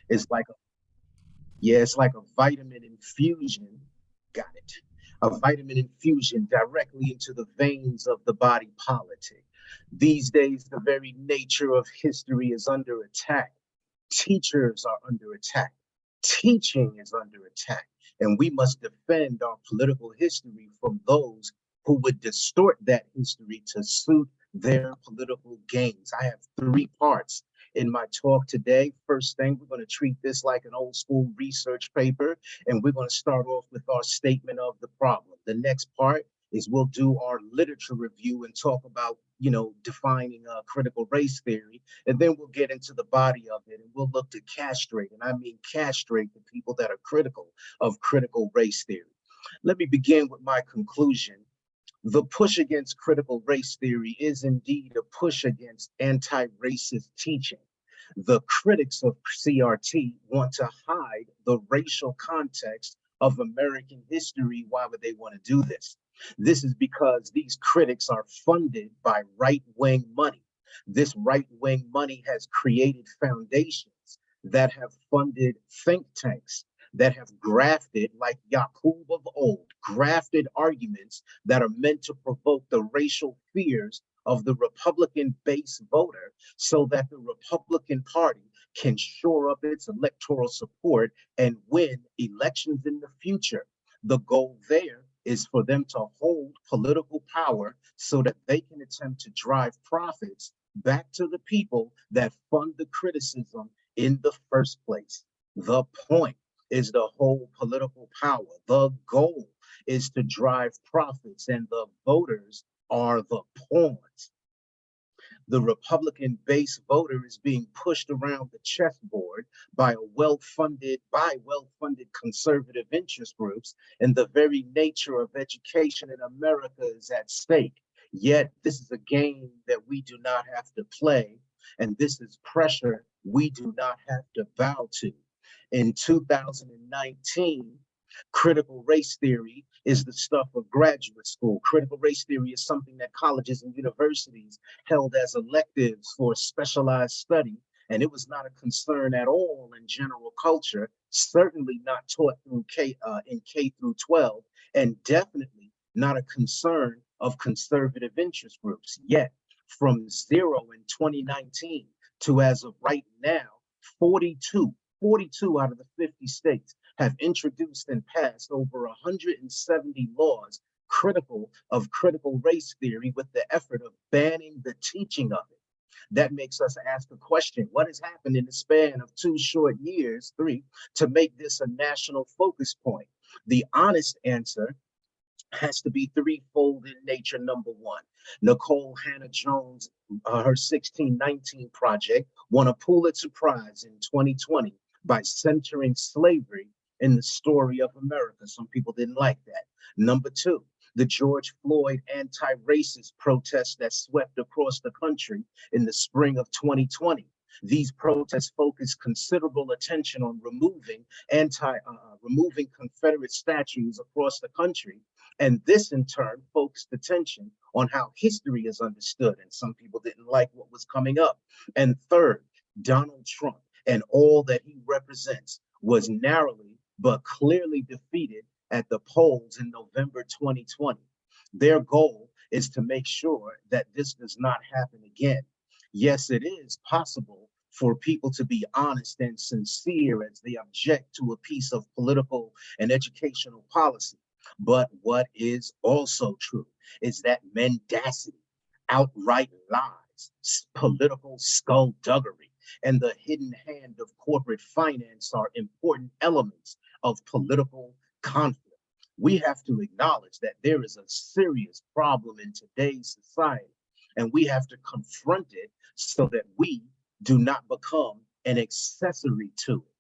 is like a yeah, it's like a vitamin infusion. Got it. A vitamin infusion directly into the veins of the body politic. These days, the very nature of history is under attack. Teachers are under attack. Teaching is under attack. And we must defend our political history from those who would distort that history to suit their political gains. I have three parts in my talk today. First thing, we're going to treat this like an old school research paper, and we're going to start off with our statement of the problem. The next part is we'll do our literature review and talk about, defining critical race theory, and then we'll get into the body of it, and we'll look to castrate, and I mean castrate the people that are critical of critical race theory. Let me begin with my conclusion. The push against critical race theory is indeed a push against anti-racist teaching. The critics of CRT want to hide the racial context of American history. Why would they want to do this? This is because these critics are funded by right-wing money. This right-wing money has created foundations that have funded think tanks, that have grafted, like Yakub of old, grafted arguments that are meant to provoke the racial fears of the Republican base voter so that the Republican Party can shore up its electoral support and win elections in the future. The goal there is for them to hold political power so that they can attempt to drive profits back to the people that fund the criticism in the first place. The point is to hold political power. The goal is to drive profits, and the voters are the pawns. The Republican base voter is being pushed around the chessboard by well-funded conservative interest groups, and the very nature of education in America is at stake. Yet this is a game that we do not have to play, and this is pressure we do not have to bow to. In 2019, critical race theory is the stuff of graduate school. Critical race theory is something that colleges and universities held as electives for specialized study, and it was not a concern at all in general culture, certainly not taught in K through 12, and definitely not a concern of conservative interest groups. Yet, from zero in 2019 to as of right now, 42 out of the 50 states have introduced and passed over 170 laws critical of critical race theory with the effort of banning the teaching of it. That makes us ask the question, what has happened in the span of 2 short years, three, to make this a national focus point? The honest answer has to be threefold in nature. Number one, Nicole Hannah Jones, her 1619 project won a Pulitzer Prize in 2020 by centering slavery in the story of America. Some people didn't like that. Number two, the George Floyd anti-racist protests that swept across the country in the spring of 2020. These protests focused considerable attention on removing Confederate statues across the country, and this in turn focused attention on how history is understood, and some people didn't like what was coming up. And third, Donald Trump and all that he represents was narrowly but clearly defeated at the polls in November 2020. Their goal is to make sure that this does not happen again. Yes, it is possible for people to be honest and sincere as they object to a piece of political and educational policy. But what is also true is that mendacity, outright lies, political skullduggery, and the hidden hand of corporate finance are important elements of political conflict. We have to acknowledge that there is a serious problem in today's society, and we have to confront it so that we do not become an accessory to it.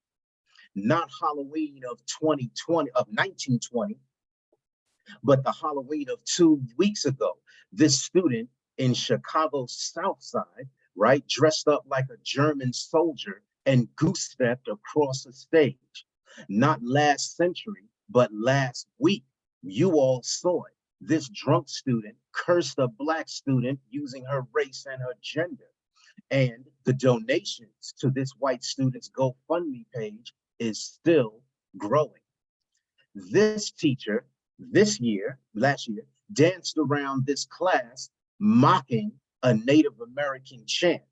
Not Halloween of 2020, of 1920, but the Halloween of 2 weeks ago. This student in Chicago's South Side, right, dressed up like a German soldier and goose stepped across the stage. Not last century, but last week. You all saw it. This drunk student cursed a Black student using her race and her gender. And the donations to this white student's GoFundMe page is still growing. This teacher, last year, danced around this class mocking a Native American chant.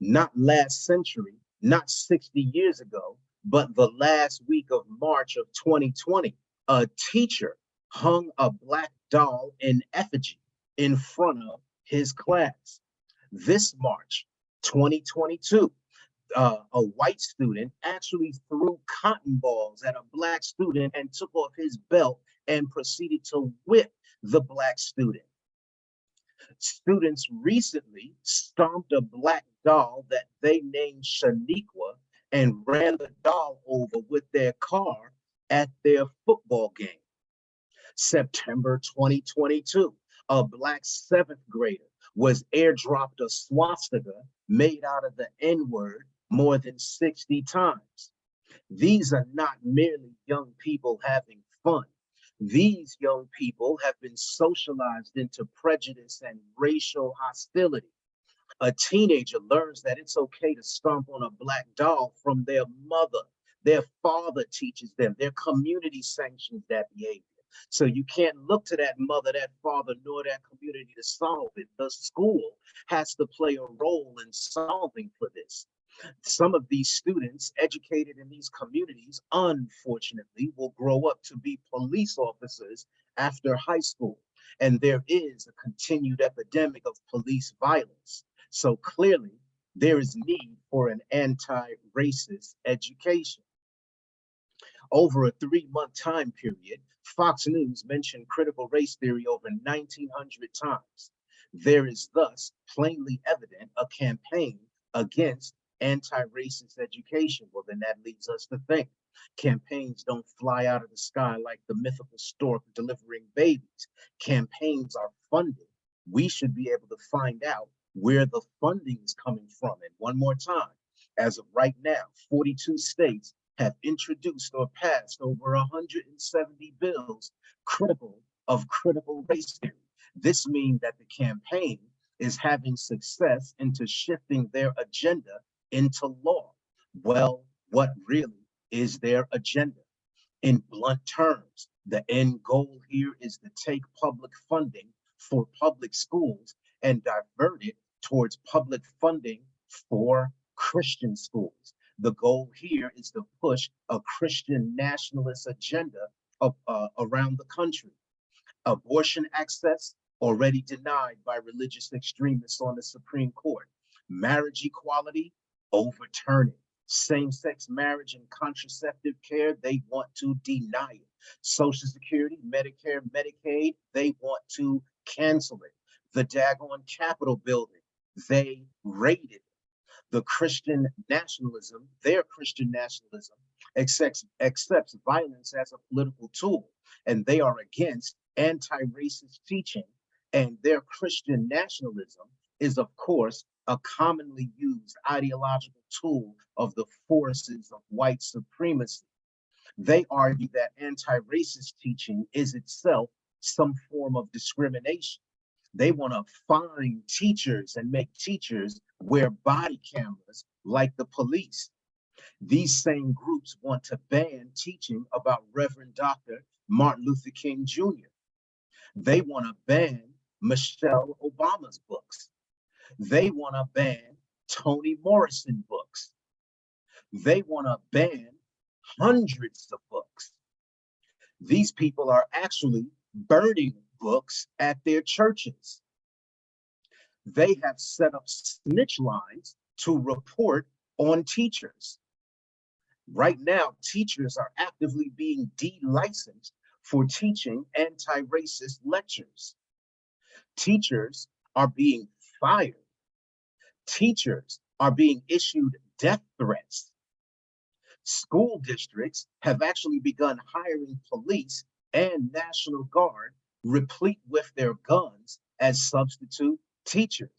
Not last century, not 60 years ago, but the last week of March of 2020, a teacher hung a black doll in effigy in front of his class. This March 2022, a white student actually threw cotton balls at a black student and took off his belt and proceeded to whip the black student. Students recently stomped a black doll that they named Shaniqua and ran the doll over with their car at their football game. September 2022, a black seventh grader was airdropped a swastika made out of the N-word more than 60 times. These are not merely young people having fun. These young people have been socialized into prejudice and racial hostility. A teenager learns that it's okay to stomp on a black doll from their mother. Their father teaches them. Their community sanctions that behavior. So you can't look to that mother, that father, nor that community to solve it. The school has to play a role in solving for this. Some of these students educated in these communities, unfortunately, will grow up to be police officers after high school. And there is a continued epidemic of police violence. So clearly, there is need for an anti-racist education. Over a 3-month time period, Fox News mentioned critical race theory over 1,900 times. There is thus plainly evident a campaign against anti-racist education. Well, then that leads us to think campaigns don't fly out of the sky like the mythical stork delivering babies. Campaigns are funded. We should be able to find out where the funding is coming from. And one more time, as of right now, 42 states have introduced or passed over 170 bills critical of critical race theory. This means that the campaign is having success into shifting their agenda into law. Well, what really is their agenda? In blunt terms, the end goal here is to take public funding for public schools and divert it towards public funding for Christian schools. The goal here is to push a Christian nationalist agenda around the country. Abortion access already denied by religious extremists on the Supreme Court. Marriage equality, overturn it. Same-sex marriage and contraceptive care, they want to deny it. Social Security, Medicare, Medicaid, they want to cancel it. The daggone Capitol building, they raided it. The Christian nationalism, their Christian nationalism, accepts violence as a political tool, and they are against anti-racist teaching, and their Christian nationalism is, of course, a commonly used ideological tool of the forces of white supremacy. They argue that anti-racist teaching is itself some form of discrimination. They want to fine teachers and make teachers wear body cameras like the police. These same groups want to ban teaching about Reverend Dr. Martin Luther King Jr. They want to ban Michelle Obama's books. They want to ban Toni Morrison books. They want to ban hundreds of books. These people are actually burning books at their churches. They have set up snitch lines to report on teachers. Right now, teachers are actively being de-licensed for teaching anti-racist lectures. Teachers are being fired. Teachers are being issued death threats. School districts have actually begun hiring police and National Guard replete with their guns as substitute teachers.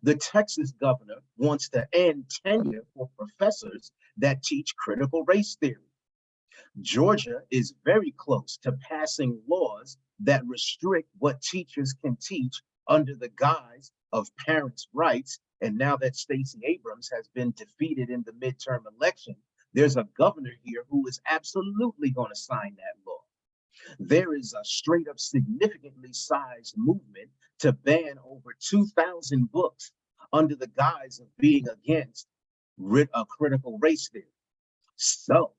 The Texas governor wants to end tenure for professors that teach critical race theory. Georgia is very close to passing laws that restrict what teachers can teach under the guise of parents' rights. And now that Stacey Abrams has been defeated in the midterm election, there's a governor here who is absolutely going to sign that law. There is a straight up significantly sized movement to ban over 2,000 books under the guise of being against a critical race theory. So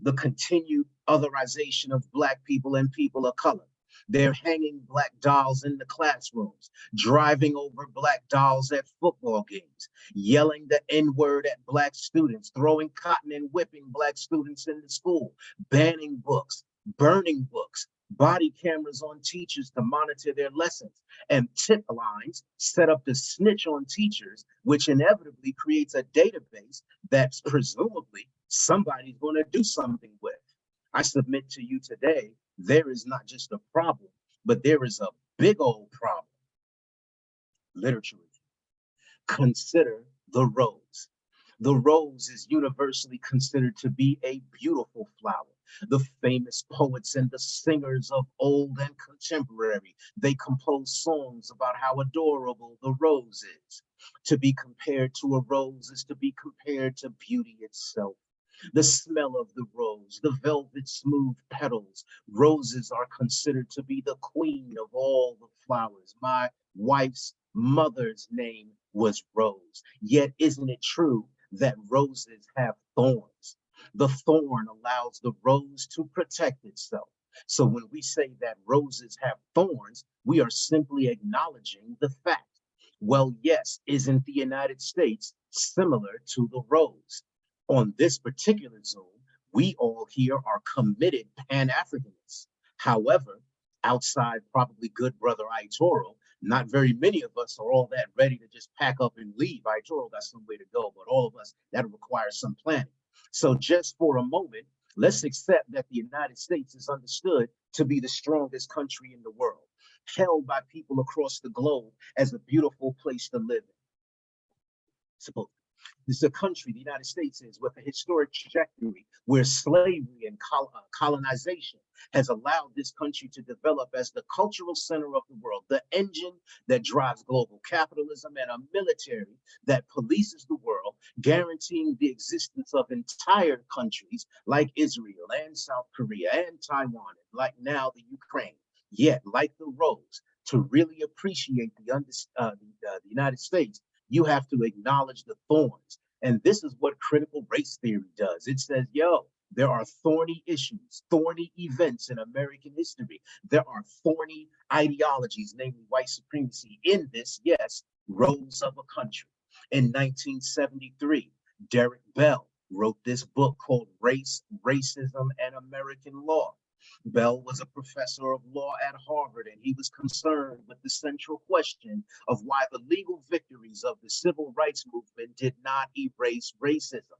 the continued otherization of Black people and people of color. They're hanging Black dolls in the classrooms, driving over Black dolls at football games, yelling the N-word at Black students, throwing cotton and whipping Black students in the school, banning books, burning books, body cameras on teachers to monitor their lessons, and tip lines set up to snitch on teachers, which inevitably creates a database that's presumably somebody's going to do something with. I submit to you today, there is not just a problem, but there is a big old problem. Literature. Consider the rose. The rose is universally considered to be a beautiful flower. The famous poets and the singers of old and contemporary, they compose songs about how adorable the rose is. To be compared to a rose is to be compared to beauty itself. The smell of the rose, the velvet smooth petals. Roses are considered to be the queen of all the flowers. My wife's mother's name was Rose. Yet isn't it true that roses have thorns? The thorn allows the rose to protect itself. So when we say that roses have thorns, we are simply acknowledging the fact. Well, yes, isn't the United States similar to the rose? On this particular Zoom, we all here are committed Pan-Africanists. However, outside probably good brother Itoro, not very many of us are all that ready to just pack up and leave. Itoro got somewhere to go, but all of us, that requires some planning. So just for a moment, let's accept that the United States is understood to be the strongest country in the world, held by people across the globe as a beautiful place to live in. Supposedly. This is a country, the United States is, with a historic trajectory where slavery and colonization has allowed this country to develop as the cultural center of the world, the engine that drives global capitalism, and a military that polices the world, guaranteeing the existence of entire countries like Israel and South Korea and Taiwan, and like now the Ukraine. Yet, like the rose, to really appreciate the United States, you have to acknowledge the thorns. And this is what critical race theory does. It says, yo, there are thorny issues, thorny events in American history. There are thorny ideologies, namely white supremacy, in this, yes, rose of a country. In 1973, Derek Bell wrote this book called Race, Racism, and American Law. Bell was a professor of law at Harvard, and he was concerned with the central question of why the legal victories of the civil rights movement did not erase racism.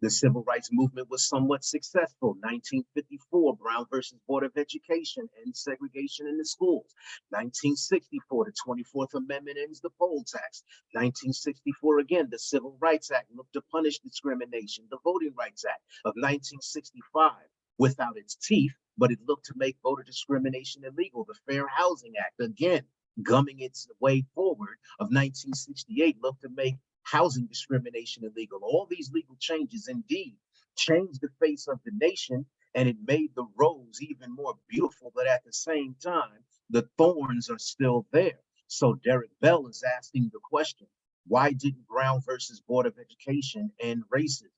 The civil rights movement was somewhat successful. 1954, Brown versus Board of Education ends segregation in the schools. 1964, the 24th Amendment ends the poll tax. 1964, again, the Civil Rights Act looked to punish discrimination. The Voting Rights Act of 1965, without its teeth, but it looked to make voter discrimination illegal. The Fair Housing Act, again, gumming its way forward, of 1968, looked to make housing discrimination illegal. All these legal changes indeed changed the face of the nation, and it made the rose even more beautiful, but at the same time, the thorns are still there. So Derek Bell is asking the question, why didn't Brown versus Board of Education end racism?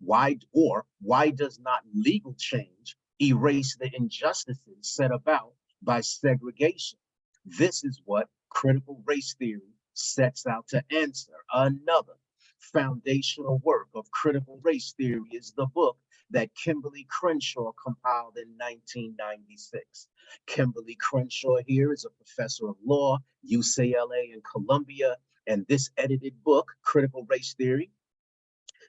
Why does not legal change erase the injustices set about by segregation? This is what critical race theory sets out to answer. Another foundational work of critical race theory is the book that Kimberly Crenshaw compiled in 1996. Kimberly Crenshaw here is a professor of law, UCLA and Columbia, and this edited book, Critical Race Theory,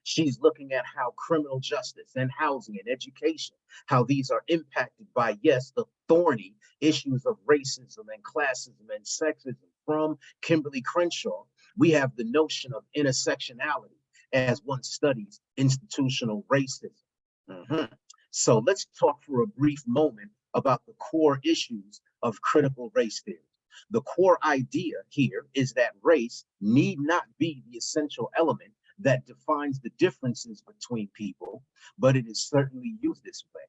she's looking at how criminal justice and housing and education, how these are impacted by, yes, the thorny issues of racism and classism and sexism. From Kimberly Crenshaw, we have the notion of intersectionality as one studies institutional racism. So let's talk for a brief moment about the core issues of critical race theory. The core idea here is that race need not be the essential element that defines the differences between people, but it is certainly used this way.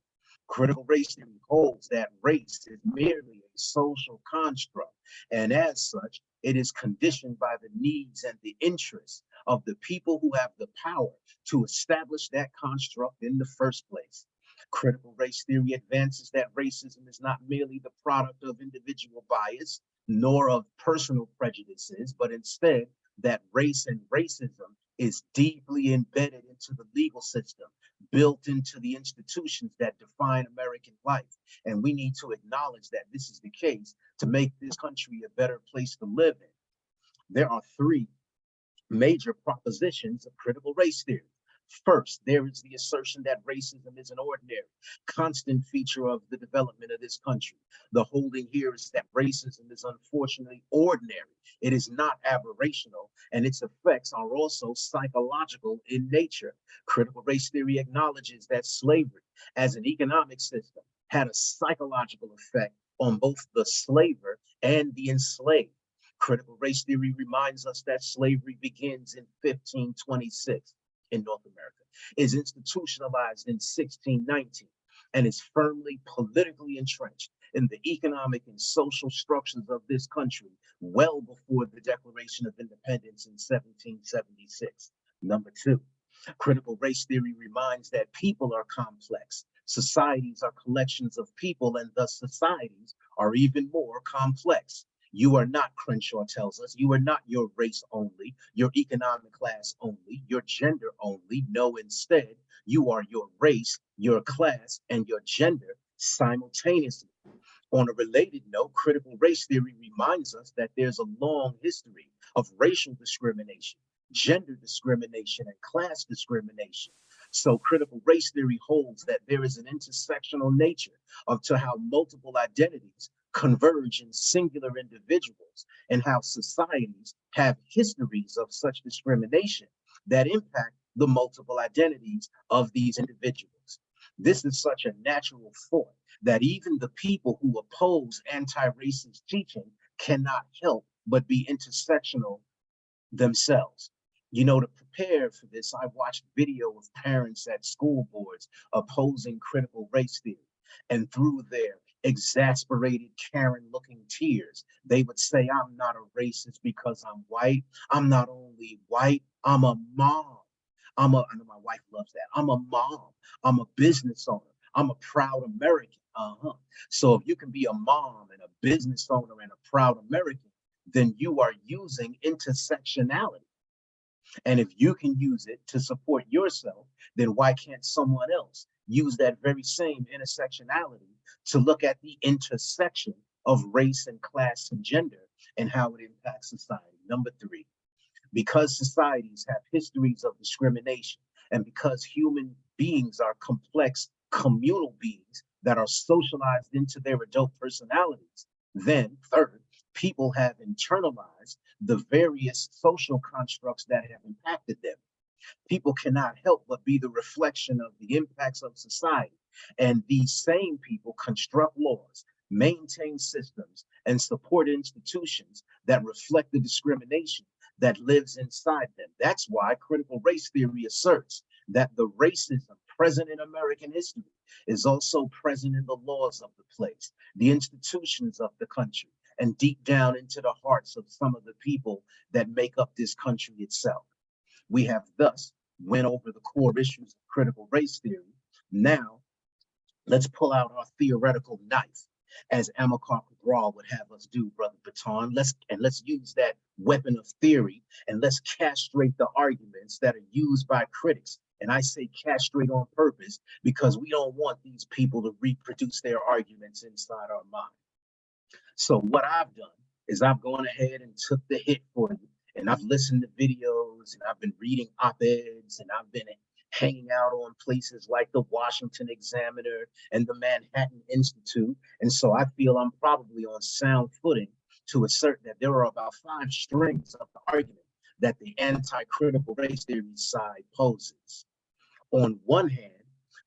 Critical race theory holds that race is merely a social construct, and as such, it is conditioned by the needs and the interests of the people who have the power to establish that construct in the first place. Critical race theory advances that racism is not merely the product of individual bias, nor of personal prejudices, but instead that race and racism is deeply embedded into the legal system, built into the institutions that define American life. And we need to acknowledge that this is the case to make this country a better place to live in. There are three major propositions of critical race theory. First, there is the assertion that racism is an ordinary, constant feature of the development of this country. The holding here is that racism is unfortunately ordinary. It is not aberrational, and its effects are also psychological in nature. Critical race theory acknowledges that slavery as an economic system had a psychological effect on both the slaver and the enslaved. Critical race theory reminds us that slavery begins in 1526 in North America, is institutionalized in 1619, and is firmly politically entrenched in the economic and social structures of this country well before the Declaration of Independence in 1776. Number two, critical race theory reminds that people are complex. Societies are collections of people, and thus societies are even more complex. You are not, Crenshaw tells us, you are not your race only, your economic class only, your gender only. No, instead, you are your race, your class, and your gender simultaneously. On a related note, critical race theory reminds us that there's a long history of racial discrimination, gender discrimination, and class discrimination. So critical race theory holds that there is an intersectional nature of to how multiple identities converge in singular individuals, and how societies have histories of such discrimination that impact the multiple identities of these individuals. This is such a natural thought that even the people who oppose anti-racist teaching cannot help but be intersectional themselves. You know, to prepare for this, I watched video of parents at school boards opposing critical race theory, and through their exasperated Karen looking tears, they would say, I'm not a racist because I'm white. I'm not only white, I'm a mom. I know my wife loves that. I'm a mom. I'm a business owner. I'm a proud American. So if you can be a mom and a business owner and a proud American, then you are using intersectionality. And if you can use it to support yourself, then why can't someone else use that very same intersectionality to look at the intersection of race and class and gender and how it impacts society? Number three, because societies have histories of discrimination, and because human beings are complex communal beings that are socialized into their adult personalities, then third, people have internalized the various social constructs that have impacted them. People cannot help but be the reflection of the impacts of society. And these same people construct laws, maintain systems, and support institutions that reflect the discrimination that lives inside them. That's why critical race theory asserts that the racism present in American history is also present in the laws of the place, the institutions of the country, and deep down into the hearts of some of the people that make up this country itself. We have thus went over the core issues of critical race theory. Now, let's pull out our theoretical knife, as Amilcar Cabral would have us do, Brother Baton. Let's use that weapon of theory, and let's castrate the arguments that are used by critics. And I say castrate on purpose because we don't want these people to reproduce their arguments inside our mind. So what I've done is I've gone ahead and took the hit for you, and I've listened to videos, and I've been reading op-eds, and I've been hanging out on places like the Washington Examiner and the Manhattan Institute. And so I feel I'm probably on sound footing to assert that there are about 5 strings of the argument that the anti-critical race theory side poses. On one hand,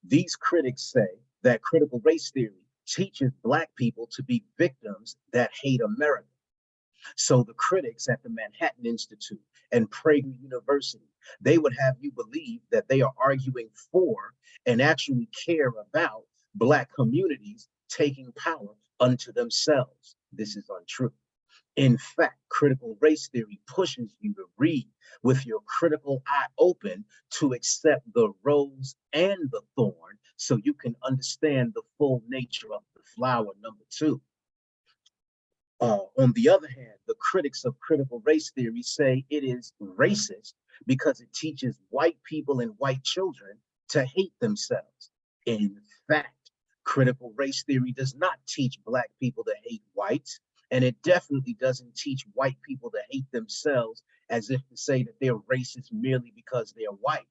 these critics say that critical race theory teaches Black people to be victims that hate America. So the critics at the Manhattan Institute and Prager University, they would have you believe that they are arguing for and actually care about Black communities taking power unto themselves. This is untrue. In fact, critical race theory pushes you to read with your critical eye open to accept the rose and the thorn so you can understand the full nature of the flower. Number two. On the other hand, the critics of critical race theory say it is racist because it teaches white people and white children to hate themselves. In fact, critical race theory does not teach Black people to hate whites, and it definitely doesn't teach white people to hate themselves as if to say that they're racist merely because they're white.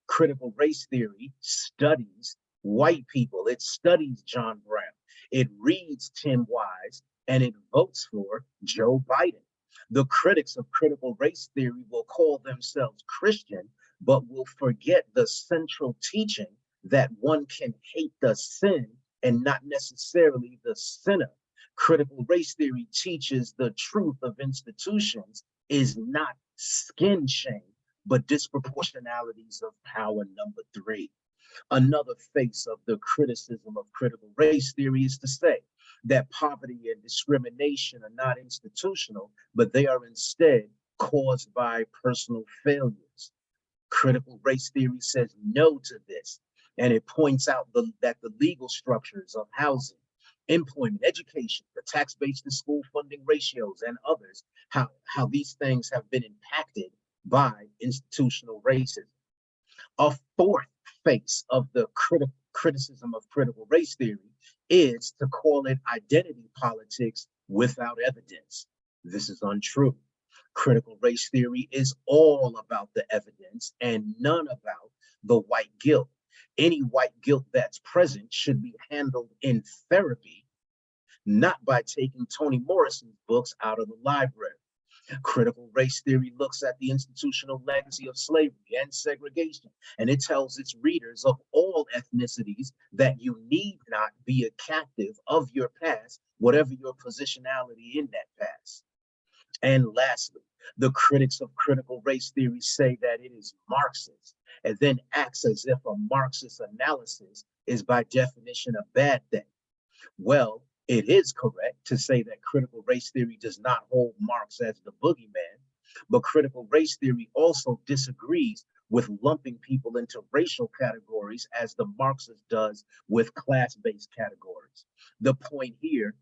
Critical race theory studies white people. It studies John Brown. It reads Tim Wise and it votes for Joe Biden. The critics of critical race theory will call themselves Christian, but will forget the central teaching that one can hate the sin and not necessarily the sinner. Critical race theory teaches the truth of institutions is not skin shame, but disproportionalities of power. Number three. Another face of the criticism of critical race theory is to say that poverty and discrimination are not institutional, but they are instead caused by personal failures. Critical race theory says no to this, and it points out that the legal structures of housing, employment, education, the tax based and school funding ratios, and others, how these things have been impacted by institutional racism. A fourth face of the criticism of critical race theory is to call it identity politics without evidence. This is untrue. Critical race theory is all about the evidence and none about the white guilt. Any white guilt that's present should be handled in therapy, not by taking Toni Morrison's books out of the library. Critical race theory looks at the institutional legacy of slavery and segregation, and it tells its readers of all ethnicities that you need not be a captive of your past, whatever your positionality in that past. And lastly, the critics of critical race theory say that it is Marxist, and then acts as if a Marxist analysis is by definition a bad thing. Well, it is correct to say that critical race theory does not hold Marx as the boogeyman, but critical race theory also disagrees with lumping people into racial categories as the Marxist does with class-based categories. The point here,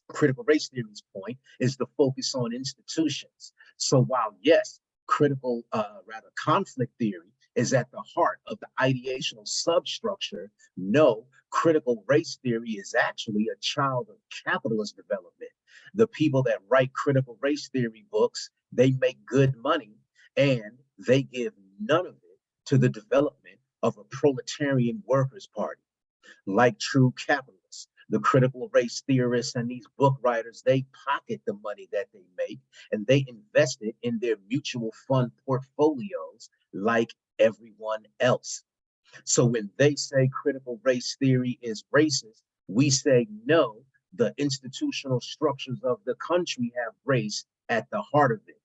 critical race theory's point, is the focus on institutions. So while yes, conflict theory is at the heart of the ideational substructure, no, critical race theory is actually a child of capitalist development. The people that write critical race theory books, they make good money and they give none of it to the development of a proletarian workers' party. Like true capitalists, the critical race theorists and these book writers, they pocket the money that they make and they invest it in their mutual fund portfolios like everyone else. So when they say critical race theory is racist, we say no, the institutional structures of the country have race at the heart of it.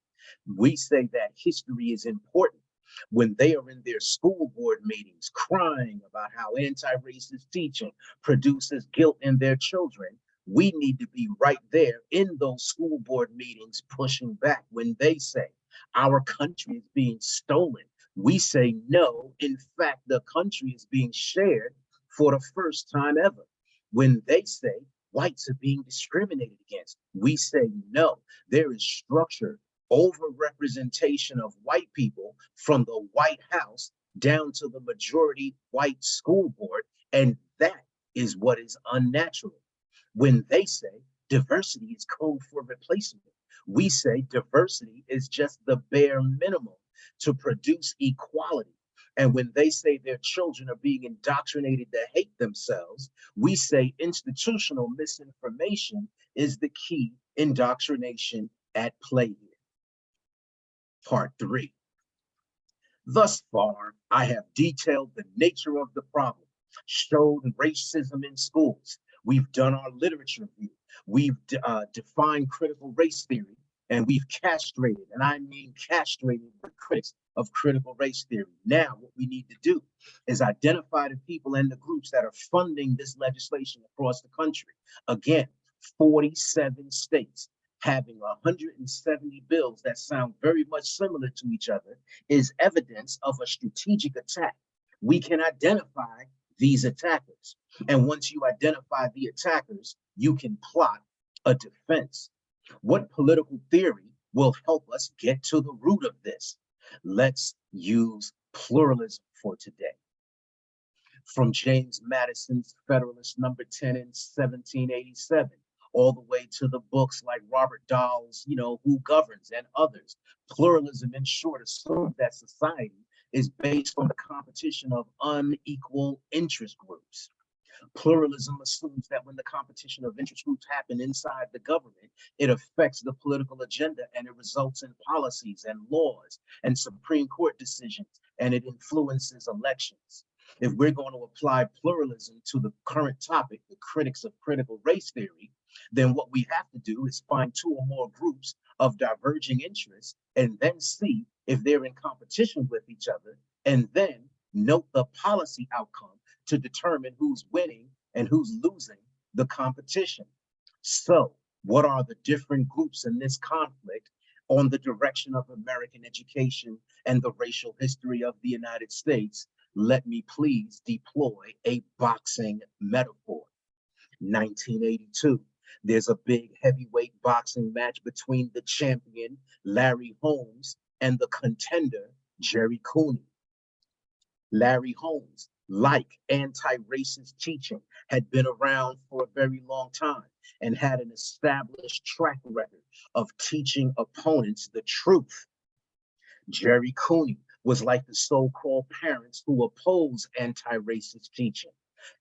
We say that history is important. When they are in their school board meetings crying about how anti-racist teaching produces guilt in their children, we need to be right there in those school board meetings pushing back. When they say our country is being stolen, we say no, in fact, the country is being shared for the first time ever. When they say whites are being discriminated against, we say no, there is structure, overrepresentation of white people from the White House down to the majority white school board, and that is what is unnatural. When they say diversity is code for replacement, we say diversity is just the bare minimum to produce equality. And when they say their children are being indoctrinated to hate themselves, we say institutional misinformation is the key indoctrination at play here. Part 3. Thus far, I have detailed the nature of the problem, showed racism in schools, We've done our literature review. We've defined critical race theory, and we've castrated, and I mean castrated, the critics of critical race theory. Now, what we need to do is identify the people and the groups that are funding this legislation across the country. Again, 47 states having 170 bills that sound very much similar to each other is evidence of a strategic attack. We can identify these attackers. And once you identify the attackers, you can plot a defense. What political theory will help us get to the root of this? Let's use pluralism for today. From James Madison's Federalist Number 10 in 1787, all the way to the books like Robert Dahl's, Who Governs and others. Pluralism, in short, assumes that society is based on the competition of unequal interest groups. Pluralism assumes that when the competition of interest groups happen inside the government, it affects the political agenda and it results in policies and laws and Supreme Court decisions, and it influences elections. If we're going to apply pluralism to the current topic, the critics of critical race theory, then what we have to do is find two or more groups of diverging interests and then see if they're in competition with each other, and then note the policy outcome to determine who's winning and who's losing the competition. So, what are the different groups in this conflict on the direction of American education and the racial history of the United States? Let me please deploy a boxing metaphor. 1982, there's a big heavyweight boxing match between the champion, Larry Holmes, and the contender, Jerry Cooney. Larry Holmes, like anti-racist teaching, had been around for a very long time and had an established track record of teaching opponents the truth. Jerry Cooney was like the so-called parents who oppose anti-racist teaching.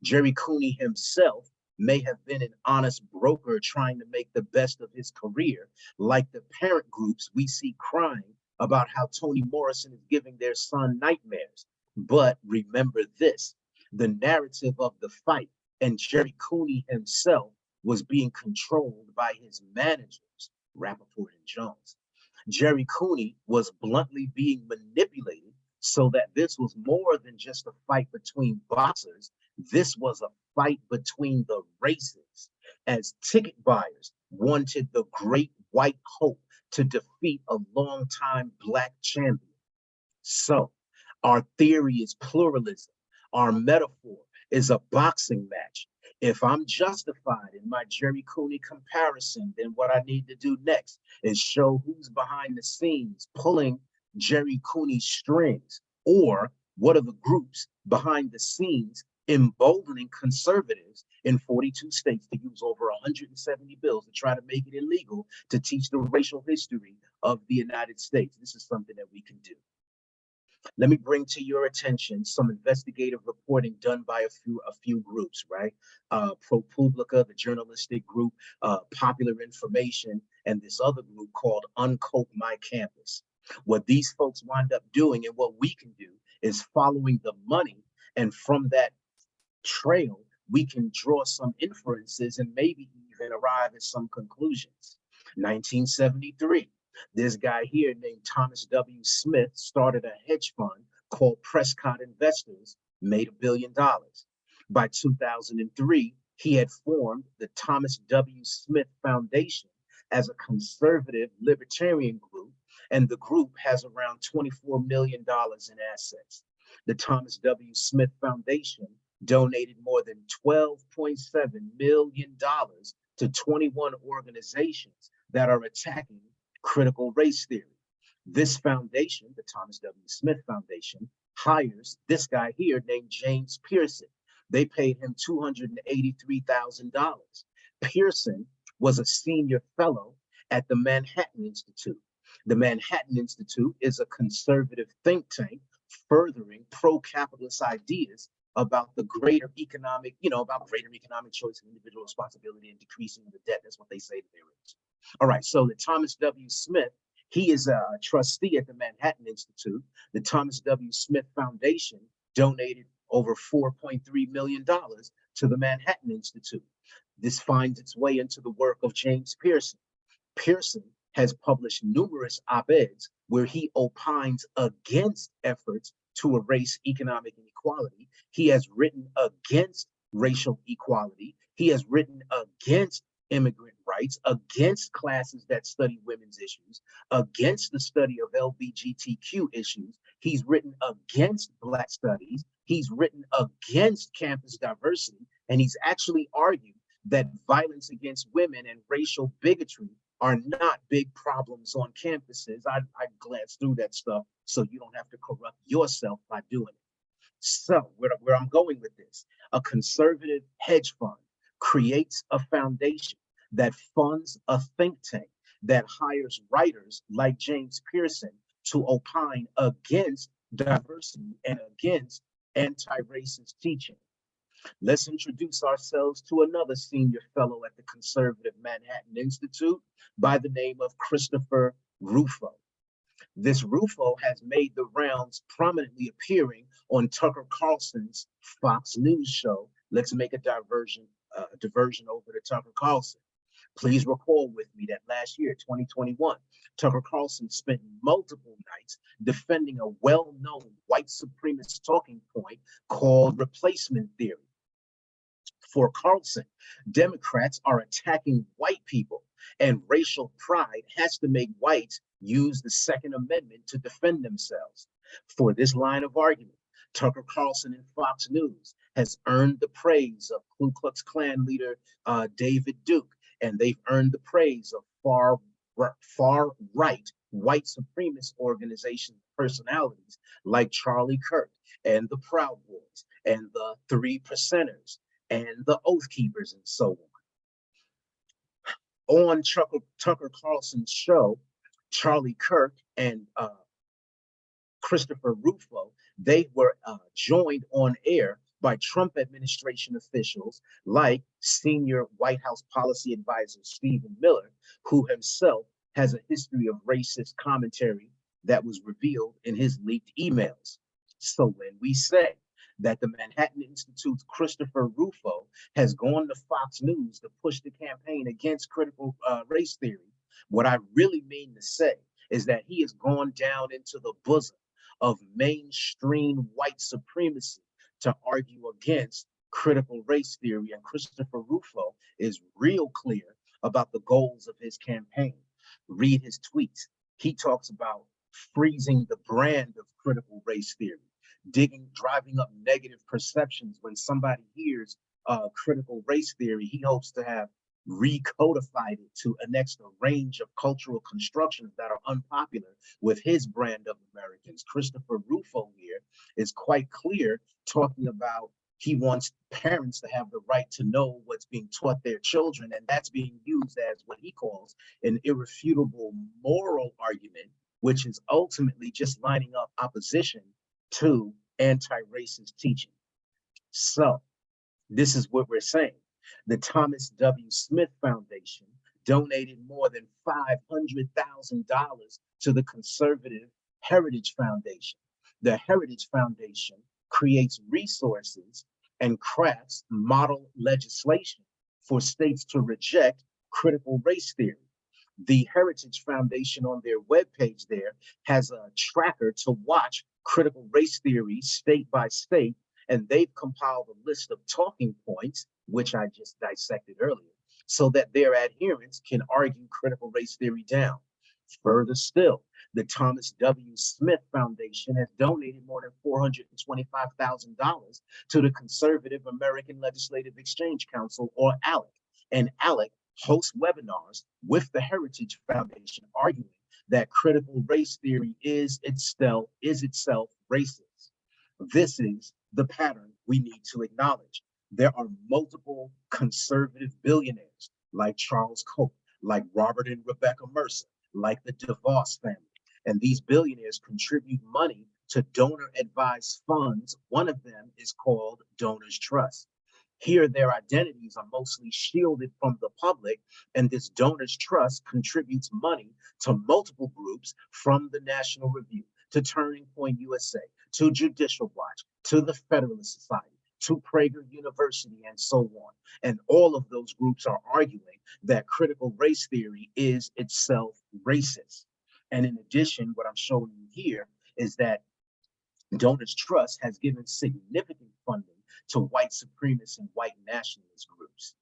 Jerry Cooney himself may have been an honest broker trying to make the best of his career, like the parent groups we see crying about how Toni Morrison is giving their son nightmares. But remember this, the narrative of the fight and Jerry Cooney himself was being controlled by his managers, Rappaport and Jones. Jerry Cooney was bluntly being manipulated so that this was more than just a fight between boxers. This was a fight between the races, as ticket buyers wanted the great white hope to defeat a longtime Black champion. So, our theory is pluralism. Our metaphor is a boxing match. If I'm justified in my Jerry Cooney comparison, then what I need to do next is show who's behind the scenes pulling Jerry Cooney's strings, or what are the groups behind the scenes emboldening conservatives in 42 states to use over 170 bills to try to make it illegal to teach the racial history of the United States. This is something that we can do. Let me bring to your attention some investigative reporting done by a few groups, right? ProPublica, the journalistic group, Popular Information, and this other group called Uncope My Campus. What these folks wind up doing and what we can do is following the money, and from that trail, we can draw some inferences and maybe even arrive at some conclusions. 1973. This guy here named Thomas W. Smith started a hedge fund called Prescott Investors, made $1 billion. By 2003, he had formed the Thomas W. Smith Foundation as a conservative libertarian group, and the group has around $24 million in assets. The Thomas W. Smith Foundation donated more than $12.7 million to 21 organizations that are attacking critical race theory. This foundation, the Thomas W. Smith Foundation, hires this guy here named James Pearson. They paid him $283,000. Pearson was a senior fellow at the Manhattan Institute. The Manhattan Institute is a conservative think tank furthering pro-capitalist ideas about the greater economic, about greater economic choice and individual responsibility and decreasing the debt. That's what they say that there is. All right, so the Thomas W. Smith, he is a trustee at the Manhattan Institute. The Thomas W. Smith Foundation donated over $4.3 million to the Manhattan Institute. This finds its way into the work of James Pearson. Pearson has published numerous op-eds where he opines against efforts to erase economic inequality. He has written against racial equality. He has written against immigrant rights, against classes that study women's issues, against the study of LGBTQ issues. He's written against Black studies. He's written against campus diversity. And he's actually argued that violence against women and racial bigotry are not big problems on campuses. I glanced through that stuff so you don't have to corrupt yourself by doing it. So where I'm going with this, a conservative hedge fund creates a foundation that funds a think tank that hires writers like James Pearson to opine against diversity and against anti-racist teaching. Let's introduce ourselves to another senior fellow at the conservative Manhattan Institute by the name of Christopher Rufo. This Rufo has made the rounds, prominently appearing on Tucker Carlson's Fox News show. Let's make a diversion over to Tucker Carlson. Please recall with me that last year, 2021, Tucker Carlson spent multiple nights defending a well-known white supremacist talking point called replacement theory. For Carlson, Democrats are attacking white people, and racial pride has to make whites use the Second Amendment to defend themselves. For this line of argument, Tucker Carlson and Fox News has earned the praise of Ku Klux Klan leader David Duke, and they've earned the praise of far-right white supremacist organization personalities like Charlie Kirk and the Proud Boys and the Three Percenters and the Oath Keepers and so on. On Tucker Carlson's show, Charlie Kirk and Christopher Rufo, they were joined on air by Trump administration officials like senior White House policy advisor Stephen Miller, who himself has a history of racist commentary that was revealed in his leaked emails. So when we say that the Manhattan Institute's Christopher Rufo has gone to Fox News to push the campaign against critical race theory, what I really mean to say is that he has gone down into the bosom of mainstream white supremacy to argue against critical race theory. And Christopher Rufo is real clear about the goals of his campaign. Read his tweets. He talks about freezing the brand of critical race theory, driving up negative perceptions. When somebody hears critical race theory, he hopes to have recodified it to annex a range of cultural constructions that are unpopular with his brand of Americans. Christopher Rufo here is quite clear, talking about he wants parents to have the right to know what's being taught their children, and that's being used as what he calls an irrefutable moral argument, which is ultimately just lining up opposition to anti-racist teaching. So this is what we're saying. The Thomas W. Smith Foundation donated more than $500,000 to the conservative Heritage Foundation. The Heritage Foundation creates resources and crafts model legislation for states to reject critical race theory. The Heritage Foundation on their webpage there has a tracker to watch critical race theory state by state, and they've compiled a list of talking points, which I just dissected earlier, so that their adherents can argue critical race theory down. Further still, the Thomas W. Smith Foundation has donated more than $425,000 to the Conservative American Legislative Exchange Council, or ALEC. And ALEC hosts webinars with the Heritage Foundation, arguing that critical race theory is itself racist. This is the pattern we need to acknowledge. There are multiple conservative billionaires like Charles Koch, like Robert and Rebecca Mercer, like the DeVos family. And these billionaires contribute money to donor advised funds. One of them is called Donors Trust. Here, their identities are mostly shielded from the public, and this Donors Trust contributes money to multiple groups, from the National Review to Turning Point USA to Judicial Watch to the Federalist Society to Prager University, and so on. And all of those groups are arguing that critical race theory is itself racist. And in addition, what I'm showing you here is that Donors Trust has given significant funding to white supremacist and white nationalist groups.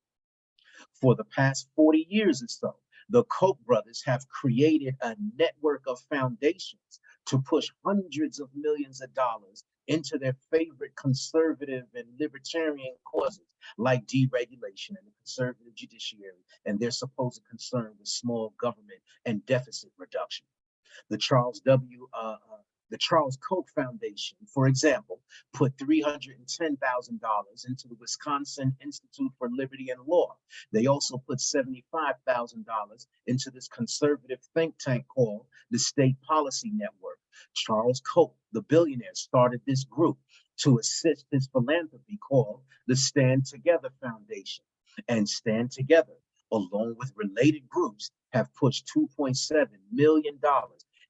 For the past 40 years or so, the Koch brothers have created a network of foundations to push hundreds of millions of dollars into their favorite conservative and libertarian causes like deregulation and the conservative judiciary and their supposed concern with small government and deficit reduction. The Charles W. The Charles Koch Foundation, for example, put $310,000 into the Wisconsin Institute for Liberty and Law. They also put $75,000 into this conservative think tank called the State Policy Network. Charles Koch, the billionaire, started this group to assist his philanthropy called the Stand Together Foundation. And Stand Together, along with related groups, have pushed $2.7 million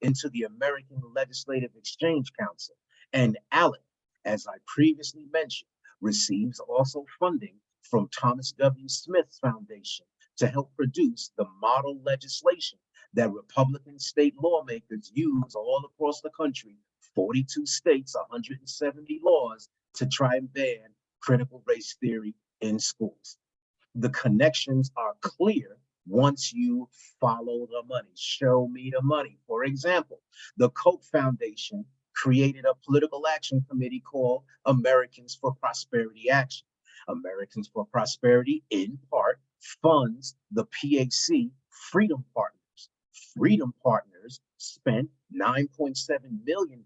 into the American Legislative Exchange Council. And ALEC, as I previously mentioned, receives also funding from Thomas W. Smith's Foundation to help produce the model legislation that Republican state lawmakers use all across the country, 42 states, 170 laws, to try and ban critical race theory in schools. The connections are clear once you follow the money. Show me the money. For example, the Koch Foundation created a political action committee called Americans for Prosperity Action. Americans for Prosperity, in part, funds the PAC Freedom Partners. Freedom Partners spent $9.7 million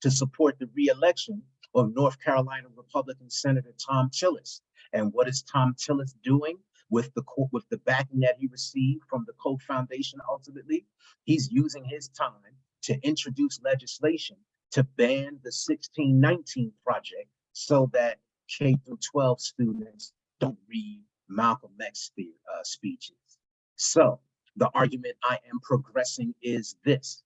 to support the re-election of North Carolina Republican Senator Thom Tillis. And what is Thom Tillis doing with the backing that he received from the Koch Foundation? Ultimately, he's using his time to introduce legislation to ban the 1619 Project so that K through 12 students don't read Malcolm X speeches. So the argument I am progressing is this: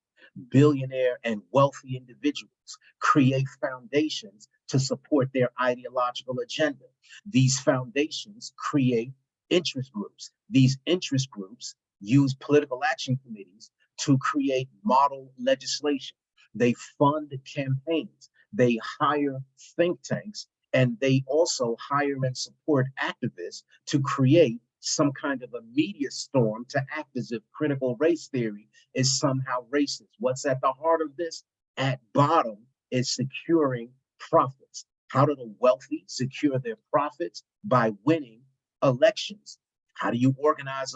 billionaire and wealthy individuals create foundations to support their ideological agenda. These foundations create interest groups. These interest groups use political action committees to create model legislation. They fund campaigns, they hire think tanks, and they also hire and support activists to create some kind of a media storm to act as if critical race theory is somehow racist. What's at the heart of this? At bottom is securing profits. How do the wealthy secure their profits? By winning elections. How do you organize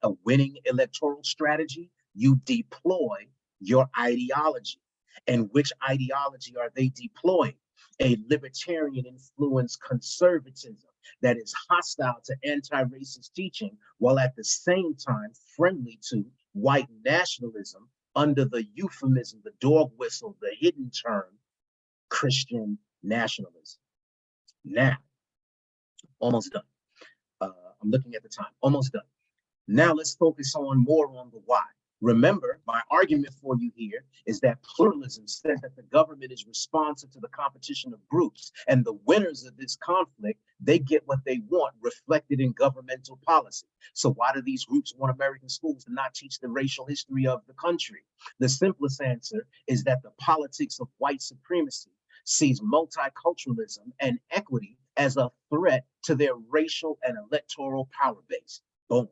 a winning electoral strategy? You deploy your ideology. And which ideology are they deploying? A libertarian influenced conservatism that is hostile to anti-racist teaching, while at the same time friendly to white nationalism under the euphemism, the dog whistle, the hidden term, Christian nationalism. Now, almost done. I'm looking at the time, almost done. Now let's focus more on the why. Remember, my argument for you here is that pluralism says that the government is responsive to the competition of groups, and the winners of this conflict, they get what they want reflected in governmental policy. So why do these groups want American schools to not teach the racial history of the country? The simplest answer is that the politics of white supremacy sees multiculturalism and equity as a threat to their racial and electoral power base. Boom.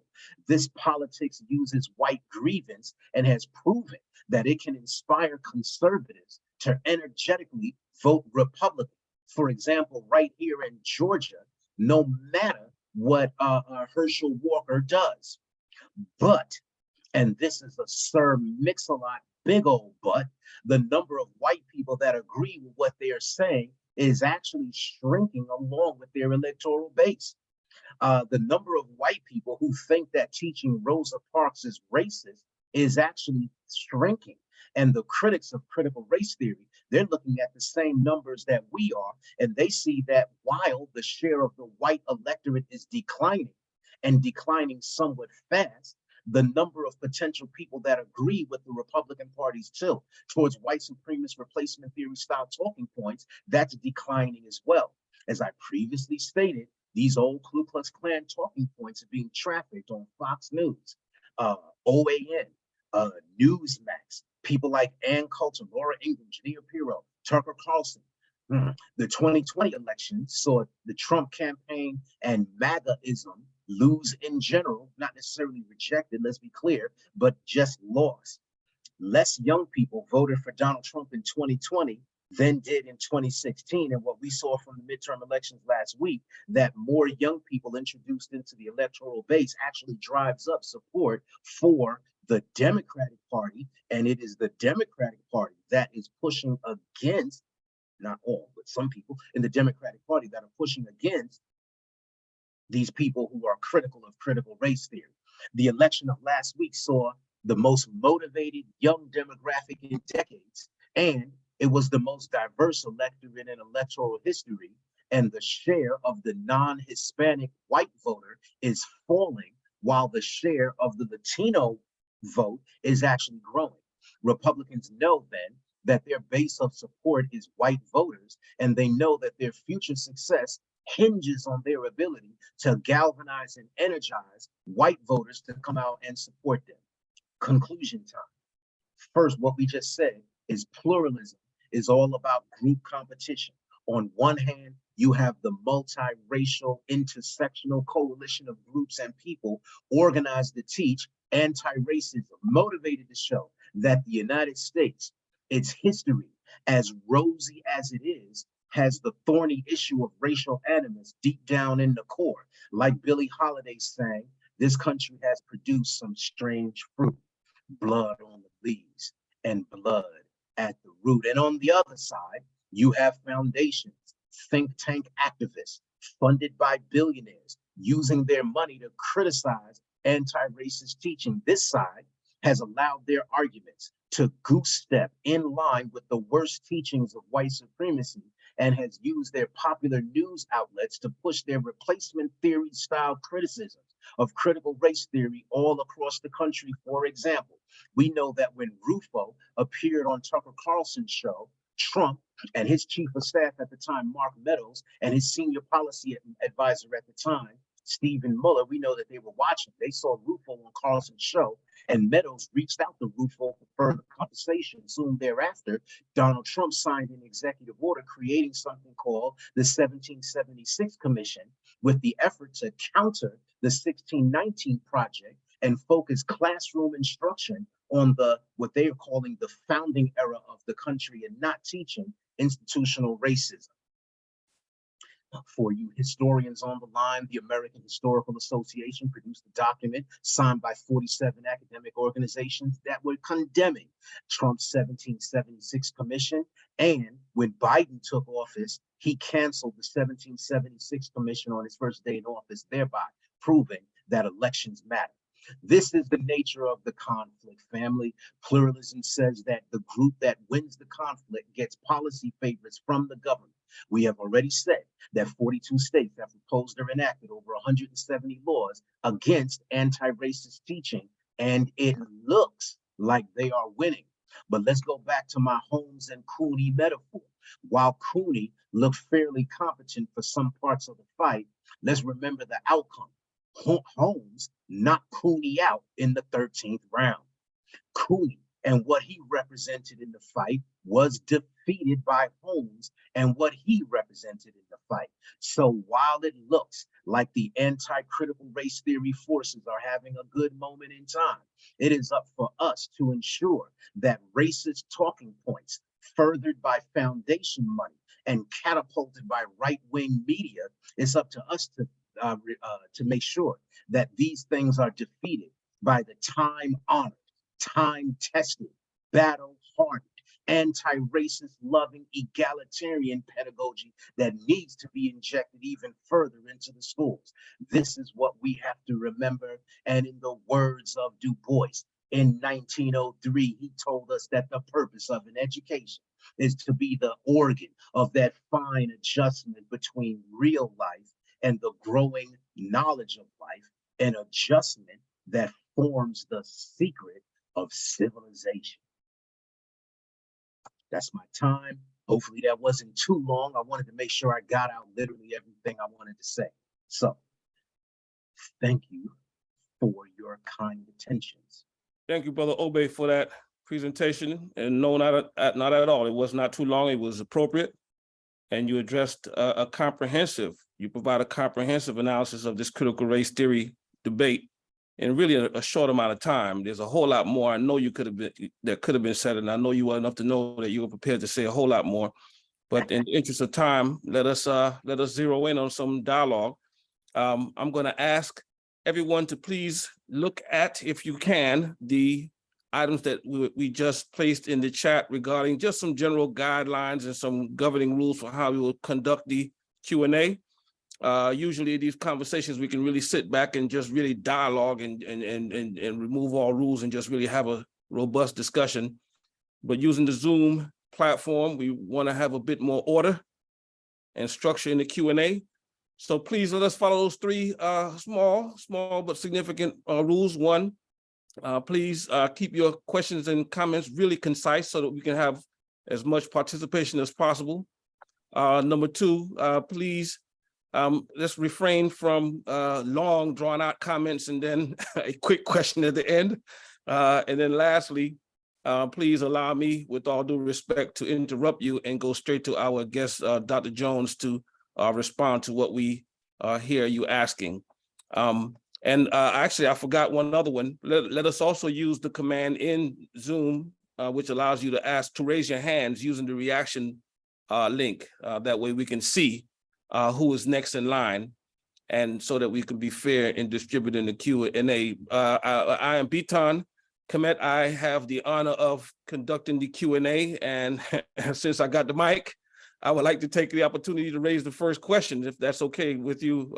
This politics uses white grievance and has proven that it can inspire conservatives to energetically vote Republican. For example, right here in Georgia, no matter what Herschel Walker does. But, and this is a Sir Mix-a-Lot big old but, the number of white people that agree with what they are saying is actually shrinking along with their electoral base. The number of white people who think that teaching Rosa Parks is racist is actually shrinking. And the critics of critical race theory, they're looking at the same numbers that we are, and they see that while the share of the white electorate is declining and declining somewhat fast, the number of potential people that agree with the Republican Party's tilt towards white supremacist replacement theory style talking points, that's declining as well. As I previously stated, these old Ku Klux Klan talking points are being trafficked on Fox News, OAN, Newsmax, people like Ann Coulter, Laura Ingraham, Janine Pirro, Tucker Carlson. The 2020 election saw the Trump campaign and MAGAism lose in general, not necessarily rejected, let's be clear, but just lost. Less young people voted for Donald Trump in 2020 than did in 2016. And what we saw from the midterm elections last week, that more young people introduced into the electoral base actually drives up support for the Democratic Party. And it is the Democratic Party that is pushing against, not all, but some people in the Democratic Party that are pushing against these people who are critical of critical race theory. The election of last week saw the most motivated young demographic in decades, and it was the most diverse electorate in electoral history, and the share of the non-Hispanic white voter is falling while the share of the Latino vote is actually growing. Republicans know then that their base of support is white voters, and they know that their future success hinges on their ability to galvanize and energize white voters to come out and support them. Conclusion time. First, what we just said is pluralism is all about group competition. On one hand, you have the multiracial, intersectional coalition of groups and people organized to teach anti-racism, motivated to show that the United States, its history, as rosy as it is, has the thorny issue of racial animus deep down in the core. Like Billie Holiday sang, this country has produced some strange fruit, blood on the leaves and blood at the root. And on the other side, you have foundations, think tank activists funded by billionaires using their money to criticize anti-racist teaching. This side has allowed their arguments to goose step in line with the worst teachings of white supremacy and has used their popular news outlets to push their replacement theory style criticisms of critical race theory all across the country. For example, we know that when Rufo appeared on Tucker Carlson's show, Trump and his chief of staff at the time, Mark Meadows, and his senior policy advisor at the time, Stephen Mueller, we know that they were watching. They saw Rufo on Carlson's show, and Meadows reached out to Rufo for further conversation. Soon thereafter, Donald Trump signed an executive order creating something called the 1776 Commission with the effort to counter the 1619 Project and focus classroom instruction on what they are calling the founding era of the country and not teaching institutional racism. For you historians on the line, the American Historical Association produced a document signed by 47 academic organizations that were condemning Trump's 1776 Commission. And when Biden took office, he canceled the 1776 Commission on his first day in office, thereby proving that elections matter. This is the nature of the conflict, family. Pluralism says that the group that wins the conflict gets policy favors from the government. We have already said that 42 states have proposed or enacted over 170 laws against anti-racist teaching, and it looks like they are winning. But let's go back to my Holmes and Cooney metaphor. While Cooney looked fairly competent for some parts of the fight, let's remember the outcome. Holmes knocked Cooney out in the 13th round. Cooney and what he represented in the fight was defeated by Holmes and what he represented in the fight. So while it looks like the anti-critical race theory forces are having a good moment in time, it is up for us to ensure that racist talking points furthered by foundation money and catapulted by right-wing media, it's up to us to make sure that these things are defeated by the time-honored, time-tested, battle-hardened, anti-racist, loving, egalitarian pedagogy that needs to be injected even further into the schools. This is what we have to remember. And in the words of Du Bois, in 1903, he told us that the purpose of an education is to be the organ of that fine adjustment between real life and the growing knowledge of life, an adjustment that forms the secret of civilization. That's my time. Hopefully that wasn't too long. I wanted to make sure I got out literally everything I wanted to say. So thank you for your kind attentions. Thank you, Brother Obey, for that presentation. And no, not at all. It was not too long. It was appropriate. And you addressed you provide a comprehensive analysis of this critical race theory debate in really a short amount of time. There's a whole lot more I know that could have been said, and I know you well enough to know that you were prepared to say a whole lot more. But in the interest of time, let us zero in on some dialogue. I'm going to ask everyone to please look at, if you can, the items that we just placed in the chat regarding just some general guidelines and some governing rules for how we will conduct the Q&A. Usually these conversations, we can really sit back and just really dialogue and remove all rules and just really have a robust discussion. But using the Zoom platform, we want to have a bit more order and structure in the Q&A. So please let us follow those three small but significant rules. One, please keep your questions and comments really concise so that we can have as much participation as possible. Number two, please let's refrain from long drawn out comments and then a quick question at the end. And then lastly, please allow me, with all due respect, to interrupt you and go straight to our guest, Dr. Jones, to respond to what we hear you asking. Actually, I forgot one other one. Let us also use the command in Zoom, which allows you to raise your hands using the reaction link. That way we can see who is next in line, and so that we can be fair in distributing the Q&A. I am Bitan Komet. I have the honor of conducting the Q&A, and since I got the mic, I would like to take the opportunity to raise the first question, if that's okay with you,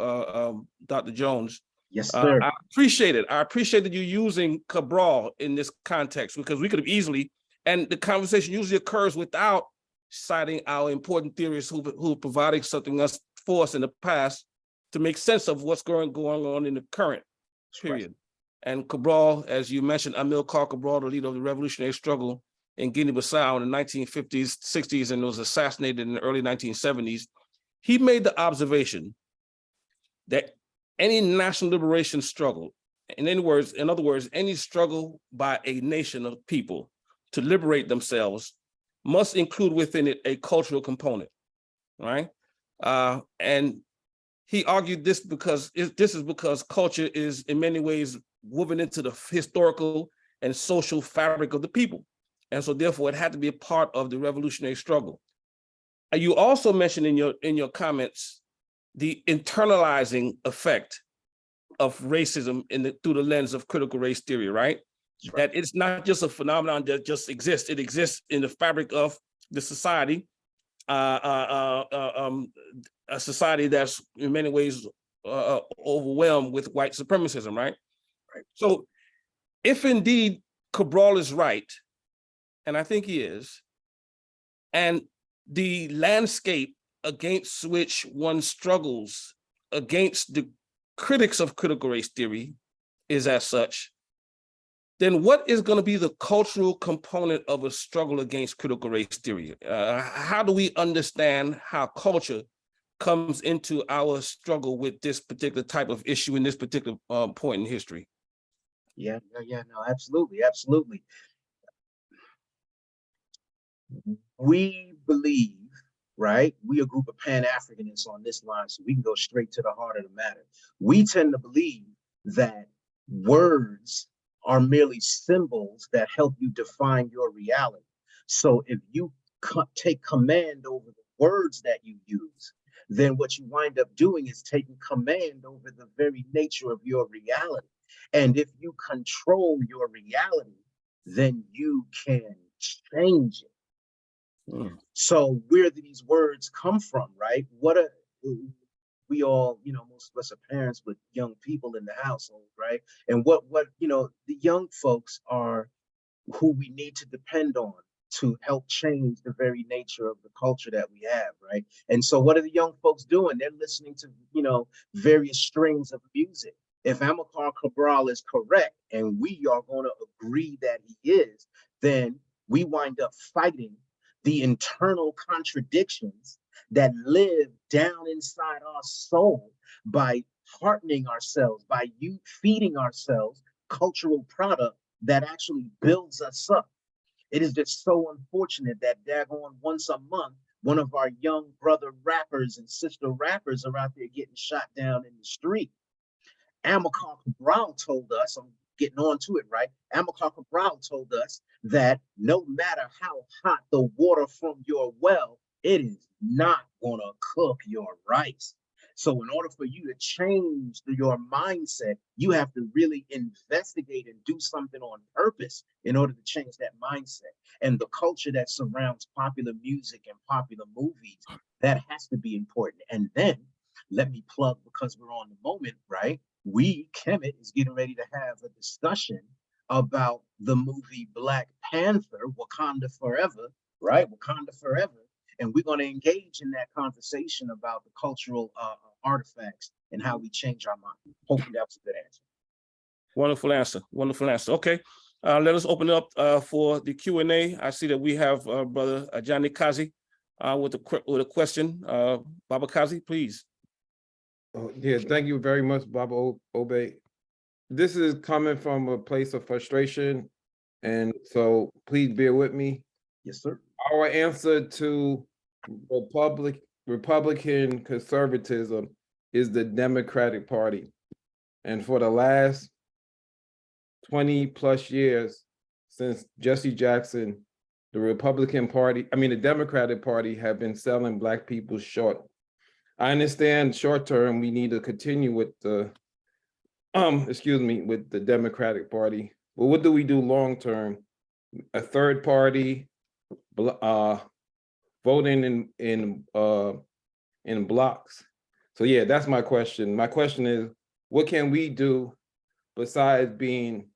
Dr. Jones. Yes, sir. I appreciate it. I appreciate that you're using Cabral in this context, because we could have easily, and the conversation usually occurs without citing our important theorists who provided something else for us in the past to make sense of what's going on in the current period. Right. And Cabral, as you mentioned, Amilcar Cabral, the leader of the revolutionary struggle in Guinea-Bissau in the 1950s, 60s, and was assassinated in the early 1970s. He made the observation that any national liberation struggle, in other words, any struggle by a nation of people to liberate themselves must include within it a cultural component, right? And he argued this because culture is in many ways woven into the historical and social fabric of the people. And so therefore it had to be a part of the revolutionary struggle. You also mentioned in your comments the internalizing effect of racism through the lens of critical race theory, right? That it's not just a phenomenon that just exists. It exists in the fabric of the society, a society that's in many ways overwhelmed with white supremacism, right? So if indeed Cabral is right, and I think he is, and the landscape against which one struggles against the critics of critical race theory is as such, then what is going to be the cultural component of a struggle against critical race theory? How do we understand how culture comes into our struggle with this particular type of issue in this particular point in history? Yeah, no, absolutely. We believe, right? We a group of Pan-Africanists on this line, so we can go straight to the heart of the matter. We tend to believe that words are merely symbols that help you define your reality. So if you take command over the words that you use, then what you wind up doing is taking command over the very nature of your reality. And if you control your reality, then you can change it. So where do these words come from, right? We all, most of us are parents with young people in the household, right? And what the young folks are who we need to depend on to help change the very nature of the culture that we have, right? And so what are the young folks doing? They're listening to, various strings of music. If Amilcar Cabral is correct, and we are going to agree that he is, then we wind up fighting the internal contradictions that live down inside our soul by heartening ourselves, by you feeding ourselves cultural product that actually builds us up. It is just so unfortunate that daggone once a month, one of our young brother rappers and sister rappers are out there getting shot down in the street. Amilcar Cabral told us, I'm getting on to it, right? Amilcar Cabral told us that no matter how hot the water from your well, it is not gonna cook your rice. So in order for you to change your mindset, you have to really investigate and do something on purpose in order to change that mindset. And the culture that surrounds popular music and popular movies, that has to be important. And then let me plug, because we're on the moment, right? Kemet is getting ready to have a discussion about the movie Black Panther, Wakanda Forever, right? Wakanda Forever. And we're going to engage in that conversation about the cultural artifacts and how we change our mind. Hopefully that was a good answer. Wonderful answer. Wonderful answer. Okay. Let us open it up for the Q&A. I see that we have Brother Johnny Kazi with a question. Baba Kazi, please. Yeah, thank you very much, Baba Obe. This is coming from a place of frustration, and so please bear with me. Yes, sir. Our answer to Republican conservatism is the Democratic Party. And for the last 20 plus years, since Jesse Jackson, the the Democratic Party have been selling Black people short. I understand short term, we need to continue with the, with the Democratic Party. But what do we do long term? A third party, voting in blocks. So yeah, that's my question. My question is, what can we do besides being,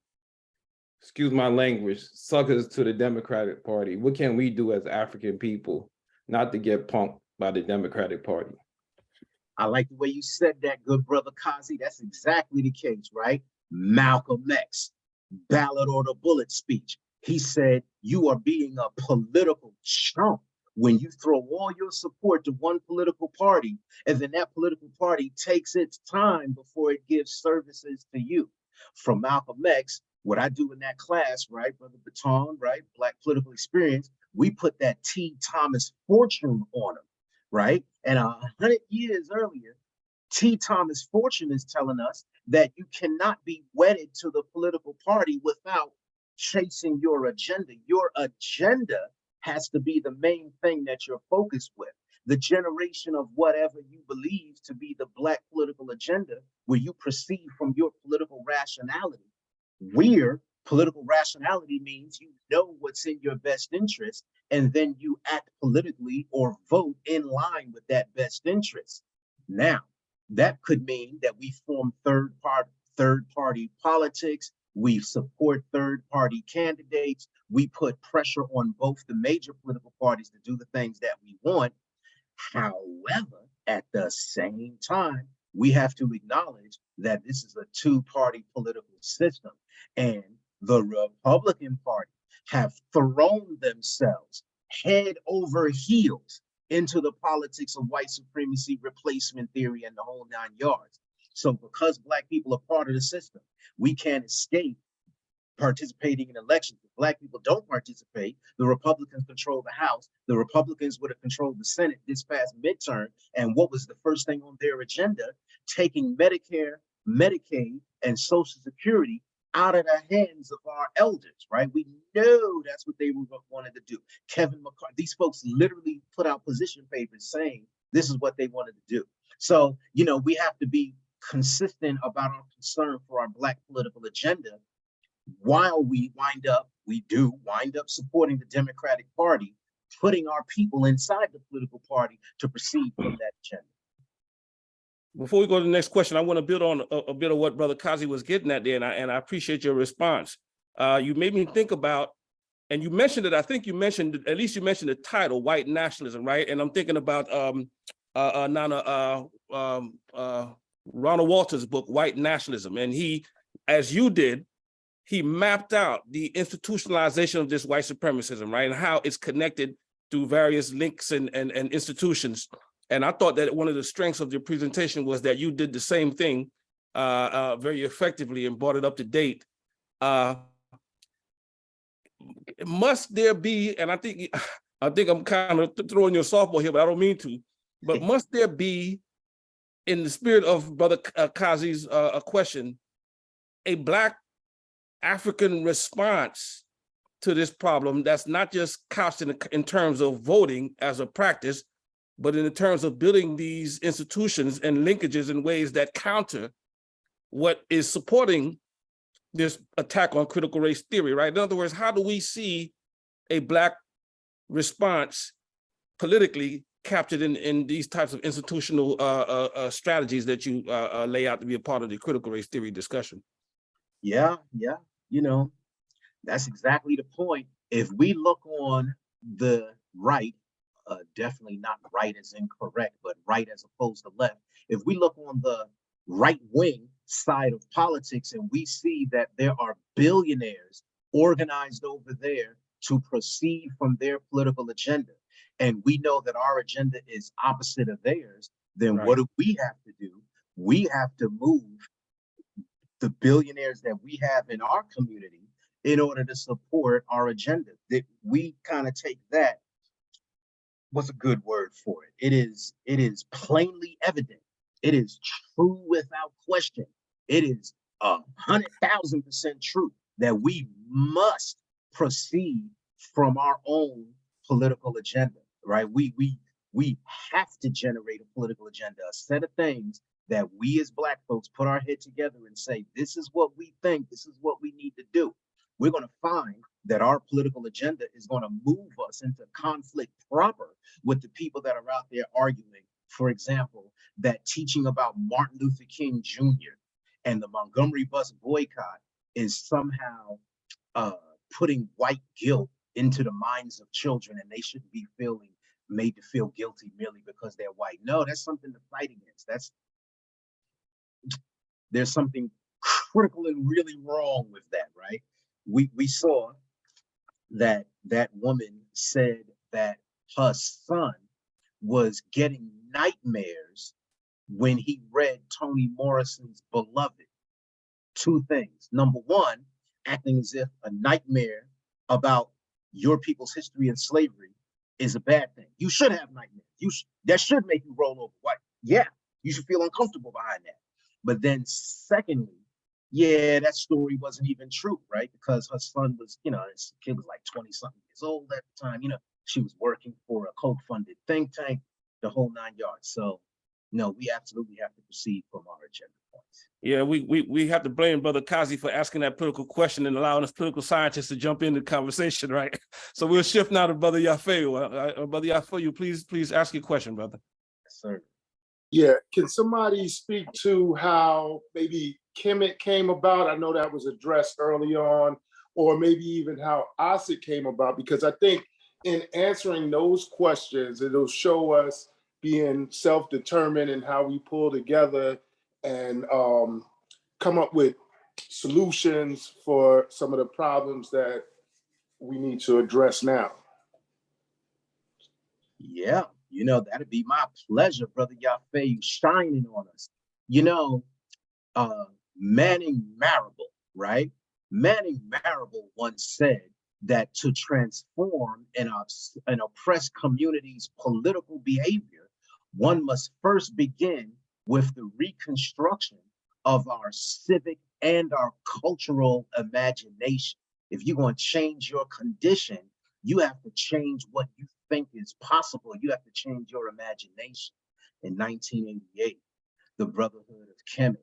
excuse my language, suckers to the Democratic Party? What can we do as African people not to get punked by the Democratic Party? I like the way you said that, good brother Kazi. That's exactly the case, right? Malcolm X, ballot or the bullet speech. He said, you are being a political chump when you throw all your support to one political party, and then that political party takes its time before it gives services to you. From Malcolm X, what I do in that class, right, Brother Baton, right, Black Political Experience, we put that T. Thomas Fortune on him, right? And 100 years earlier, T. Thomas Fortune is telling us that you cannot be wedded to the political party without chasing your agenda. Your agenda has to be the main thing that you're focused with. The generation of whatever you believe to be the Black political agenda, where you proceed from your political rationality. Political rationality means you know what's in your best interest, and then you act politically or vote in line with that best interest. Now, that could mean that we form third party politics, we support third party candidates, we put pressure on both the major political parties to do the things that we want. However, at the same time, we have to acknowledge that this is a two-party political system, and the Republican Party have thrown themselves head over heels into the politics of white supremacy, replacement theory, and the whole 9 yards. So because Black people are part of the system, we can't escape participating in elections. If Black people don't participate, the Republicans control the House. The Republicans would have controlled the Senate this past midterm. And what was the first thing on their agenda? Taking Medicare, Medicaid, and Social Security out of the hands of our elders, right? We know that's what they wanted to do. Kevin McCarthy, these folks literally put out position papers saying this is what they wanted to do. So, we have to be consistent about our concern for our Black political agenda, while we do wind up supporting the Democratic Party, putting our people inside the political party to proceed from that agenda. Before we go to the next question, I want to build on a bit of what Brother Kazi was getting at there, and I appreciate your response. You made me think about, and you mentioned it, I think you mentioned the title, white nationalism, right? And I'm thinking about Ronald Walter's book, White Nationalism. And he, as you did, he mapped out the institutionalization of this white supremacism, right? And how it's connected through various links and institutions. And I thought that one of the strengths of your presentation was that you did the same thing very effectively and brought it up to date. Must there be, and I think I'm kind of throwing you a softball here, but I don't mean to, but must there be, in the spirit of Brother Kazi's question, a Black African response to this problem that's not just couched in terms of voting as a practice, but in terms of building these institutions and linkages in ways that counter what is supporting this attack on critical race theory, right? In other words, how do we see a Black response politically captured in these types of institutional strategies that you lay out to be a part of the critical race theory discussion? Yeah, you know, that's exactly the point. If we look on the right, definitely not right as incorrect, but right as opposed to left. If we look on the right wing side of politics and we see that there are billionaires organized over there to proceed from their political agenda, and we know that our agenda is opposite of theirs, then what do we have to do? We have to move the billionaires that we have in our community in order to support our agenda. That we kind of take that, what's a good word for it? It is plainly evident. It is true without question. It is 100,000% true that we must proceed from our own political agenda, right? We have to generate a political agenda, a set of things that we as Black folks put our head together and say, this is what we think, this is what we need to do. We're going to find that our political agenda is going to move us into conflict proper with the people that are out there arguing, for example, that teaching about Martin Luther King Jr. and the Montgomery bus boycott is somehow putting white guilt into the minds of children, and they shouldn't be made to feel guilty merely because they're white. No, that's something to fight against. There's something critical and really wrong with that, right? We saw that woman said that her son was getting nightmares when he read Toni Morrison's Beloved. Two things. Number one, acting as if a nightmare about your people's history and slavery is a bad thing. You should have nightmares. That should make you roll over. What? Yeah, you should feel uncomfortable behind that. But then secondly, yeah, that story wasn't even true, right? Because her son was, this kid was like 20-something years old at the time. She was working for a Koch-funded think tank, the whole 9 yards. So, no, we absolutely have to proceed from our agenda points. Yeah, we have to blame Brother Kazi for asking that political question and allowing us political scientists to jump into the conversation, right? So we'll shift now to Brother Yafeu. Brother Yafeu, please ask your question, brother. Yes, sir. Yeah, can somebody speak to how maybe Kemet came about? I know that was addressed early on, or maybe even how ASIC came about, because I think in answering those questions, it'll show us being self-determined and how we pull together and come up with solutions for some of the problems that we need to address now. Yeah, that'd be my pleasure, Brother Yafeu, shining on us. Manning Marable, right? Manning Marable once said that to transform an oppressed community's political behavior, one must first begin with the reconstruction of our civic and our cultural imagination. If you're going to change your condition, you have to change what you think is possible. You have to change your imagination. In 1988, the Brotherhood of Kemet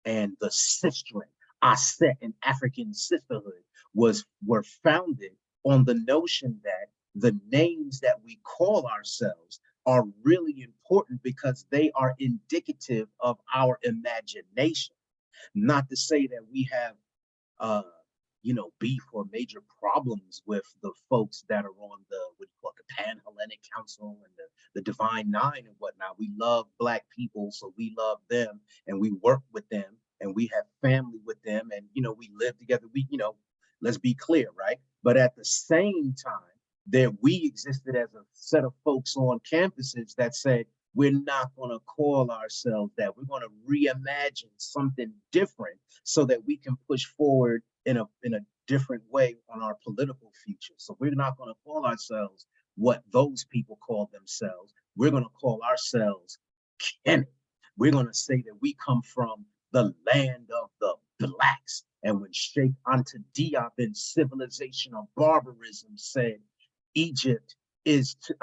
and the Sistren, Aset, and African Sisterhood were founded on the notion that the names that we call ourselves are really important because they are indicative of our imagination. Not to say that we have beef or major problems with the folks that are on the Pan-Hellenic Council and the Divine Nine and whatnot. We love Black people, so we love them and we work with them and we have family with them and we live together. Let's be clear, right? But at the same time, that we existed as a set of folks on campuses that said, we're not going to call ourselves that. We're going to reimagine something different so that we can push forward in a different way on our political future. So we're not going to call ourselves what those people call themselves. We're going to call ourselves Kemet. We're going to say that we come from the land of the blacks. And when Sheikh Anta Diop in Civilization of Barbarism said, Egypt is to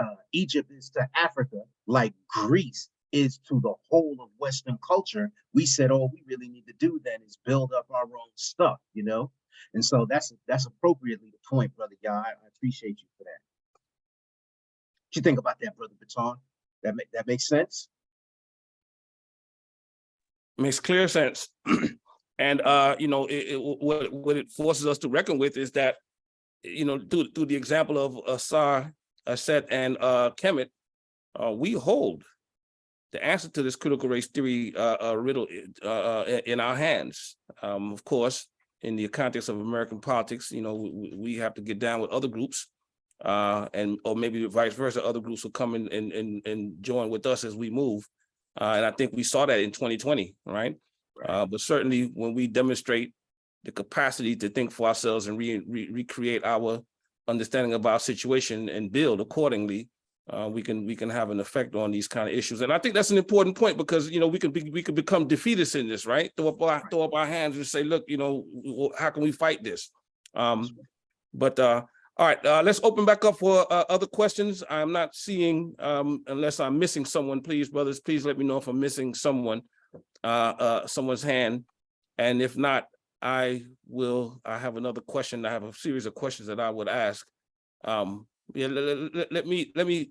Africa like Greece is to the whole of Western culture, we said, all we really need to do then is build up our own stuff, you know? And so that's appropriately the point, Brother Yah. I appreciate you for that. What you think about that, Brother Baton? That makes sense? Makes clear sense. And you know, what it forces us to reckon with is that, you know, through the example of Asar, Aset, and Kemet, we hold the answer to this critical race theory riddle in our hands. Of course, in the context of American politics, you know, we have to get down with other groups, and or maybe vice versa, other groups will come in and join with us as we move. And I think we saw that in 2020, right? But certainly when we demonstrate the capacity to think for ourselves and recreate our understanding of our situation and build accordingly, we can have an effect on these kind of issues. And I think that's an important point, because, you know, we could become defeatists in this, right? Throw up our hands and say, look, you know, how can we fight this? All right, let's open back up for other questions. I'm not seeing, unless I'm missing someone, please, brothers, please let me know if I'm missing someone's hand. And if not, I have another question. I have a series of questions that I would ask. Yeah, let me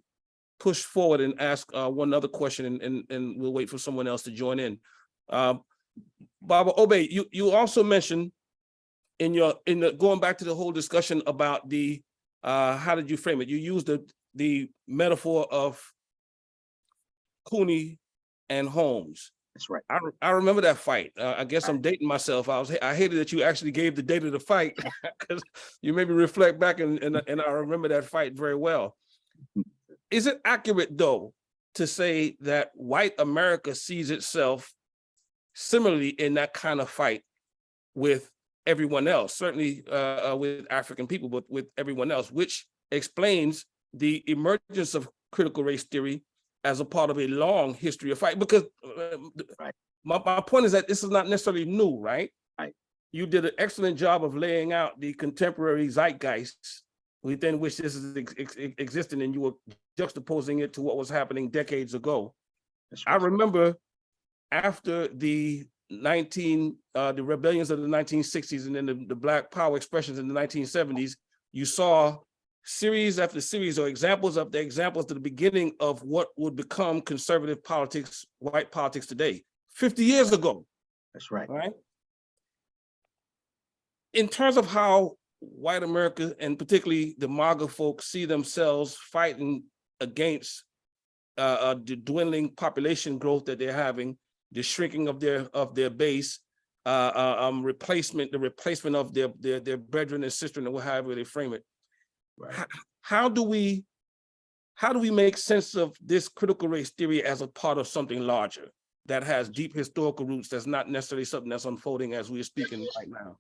push forward and ask one other question, and we'll wait for someone else to join in. Baba Obey, you also mentioned in the going back to the whole discussion about the how did you frame it? You used the metaphor of Cooney and Holmes. That's right. I remember that fight. I guess I'm dating myself. I hated that you actually gave the date of the fight, because you made me reflect back, and I remember that fight very well. Is it accurate, though, to say that white America sees itself similarly in that kind of fight with everyone else, certainly with African people, but with everyone else, which explains the emergence of critical race theory as a part of a long history of fight? Because my point is that this is not necessarily new, right? You did an excellent job of laying out the contemporary zeitgeist within which this is existing, and you were juxtaposing it to what was happening decades ago. I remember after the rebellions of the 1960s and then the Black Power expressions in the 1970s, you saw series after series, or examples of the examples to the beginning of what would become conservative politics, white politics today, 50 years ago. That's right. Right. In terms of how white America, and particularly the MAGA folks, see themselves fighting against the dwindling population growth that they're having, the shrinking of their base, the replacement of their brethren and sisters, or however they frame it. Right. How do we make sense of this critical race theory as a part of something larger that has deep historical roots, that's not necessarily something that's unfolding as we're speaking right now?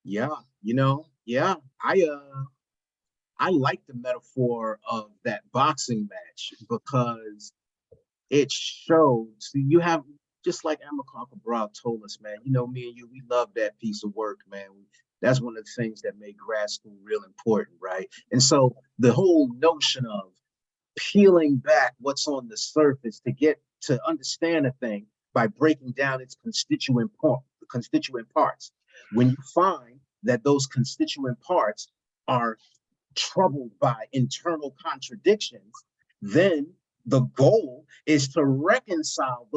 Yeah, you know, yeah, I like the metaphor of that boxing match, because it showed, see, you have, just like Amilcar Cabral told us, man, you know, me and you, we love that piece of work, man. That's one of the things that made grad school real important, right? And so the whole notion of peeling back what's on the surface to get to understand a thing by breaking down its constituent parts. When you find that those constituent parts are troubled by internal contradictions, then the goal is to reconcile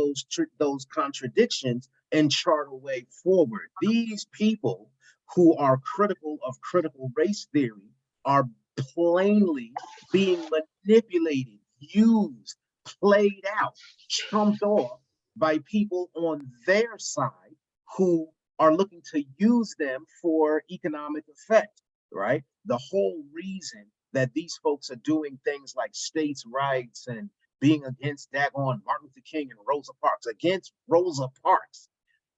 those contradictions and chart a way forward. These people who are critical of critical race theory are plainly being manipulated, used, played out, trumped off by people on their side who are looking to use them for economic effect, right? The whole reason that these folks are doing things like states' rights and being against daggone Martin Luther King and Rosa Parks, against Rosa Parks,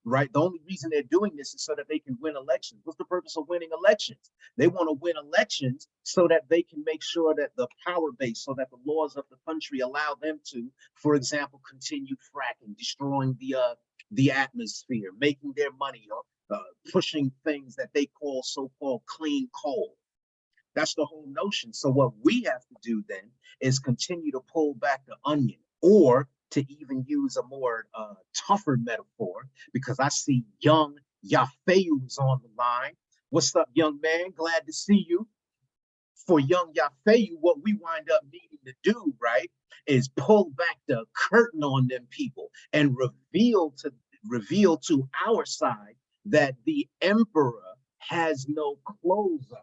right? The only reason they're doing this is so that they can win elections. What's the purpose of winning elections? They want to win elections so that they can make sure that the power base, so that the laws of the country allow them to, for example, continue fracking, destroying the atmosphere, making their money, or pushing things that they call so-called clean coal. That's the whole notion. So what we have to do then is continue to pull back the onion, or to even use a more tougher metaphor, because I see young Yafeus on the line. What's up, young man? Glad to see you. For young Yafeu, what we wind up needing to do, right, is pull back the curtain on them people and reveal to our side that the emperor has no clothes on.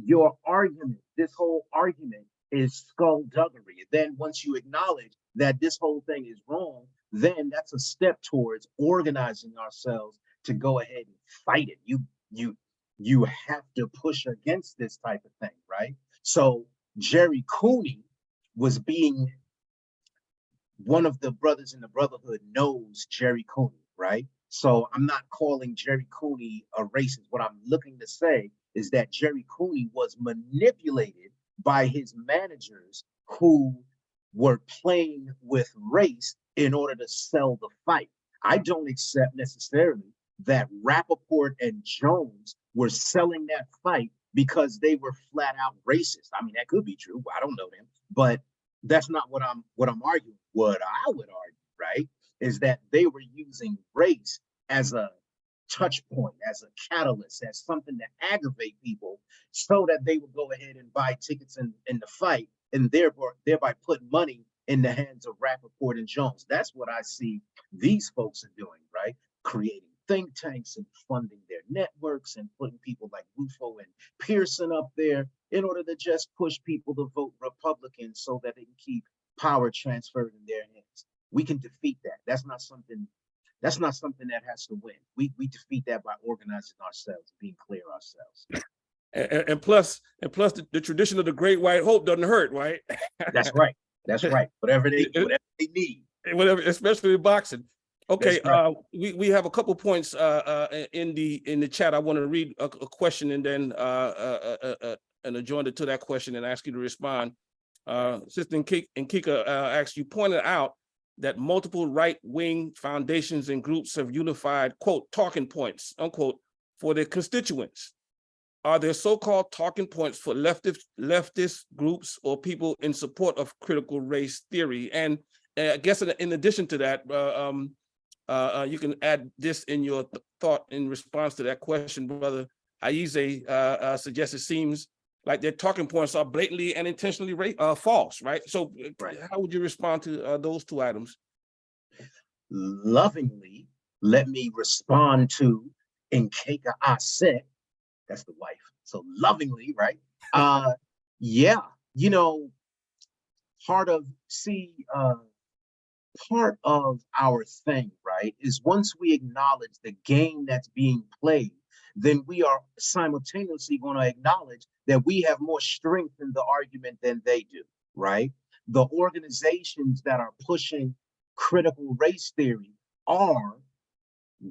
Your argument, this whole argument, is skullduggery. Then once you acknowledge that this whole thing is wrong, then that's a step towards organizing ourselves to go ahead and fight it. You have to push against this type of thing, right? So Jerry Cooney was being, one of the brothers in the Brotherhood knows Jerry Cooney, right? So I'm not calling Jerry Cooney a racist. What I'm looking to say is that Jerry Cooney was manipulated by his managers who were playing with race in order to sell the fight. I don't accept necessarily that Rappaport and Jones were selling that fight because they were flat out racist. I mean, that could be true. I don't know them, but that's not what I'm arguing. What I would argue, right, is that they were using race as a touch point, as a catalyst, as something to aggravate people so that they would go ahead and buy tickets in the fight, and thereby put money in the hands of Rappaport and Jones. That's what I see these folks are doing, right? Creating think tanks and funding their networks and putting people like Rufo and Pearson up there in order to just push people to vote Republican so that they can keep power transferred in their hands. We can defeat that. That's not something that has to win. We defeat that by organizing ourselves, being clear ourselves. And plus the tradition of the Great White Hope doesn't hurt, right? That's right. That's right. Whatever they need. Whatever, especially in boxing. Okay, right. We have a couple points in the chat. I want to read a question and then an adjoinder to that question and ask you to respond. Sister Nkika asks, you pointed out that multiple right-wing foundations and groups have unified, quote, talking points, unquote, for their constituents. Are there so-called talking points for leftist groups or people in support of critical race theory? And I guess in addition to that, you can add this in your thought in response to that question, Brother Aize suggests it seems like their talking points are blatantly and intentionally false, right? So how would you respond to those two items? Lovingly, let me respond to Nkeka Ase, that's the wife. So lovingly, right? Yeah, you know, part of our thing, right, is once we acknowledge the game that's being played, then we are simultaneously going to acknowledge that we have more strength in the argument than they do, right? The organizations that are pushing critical race theory are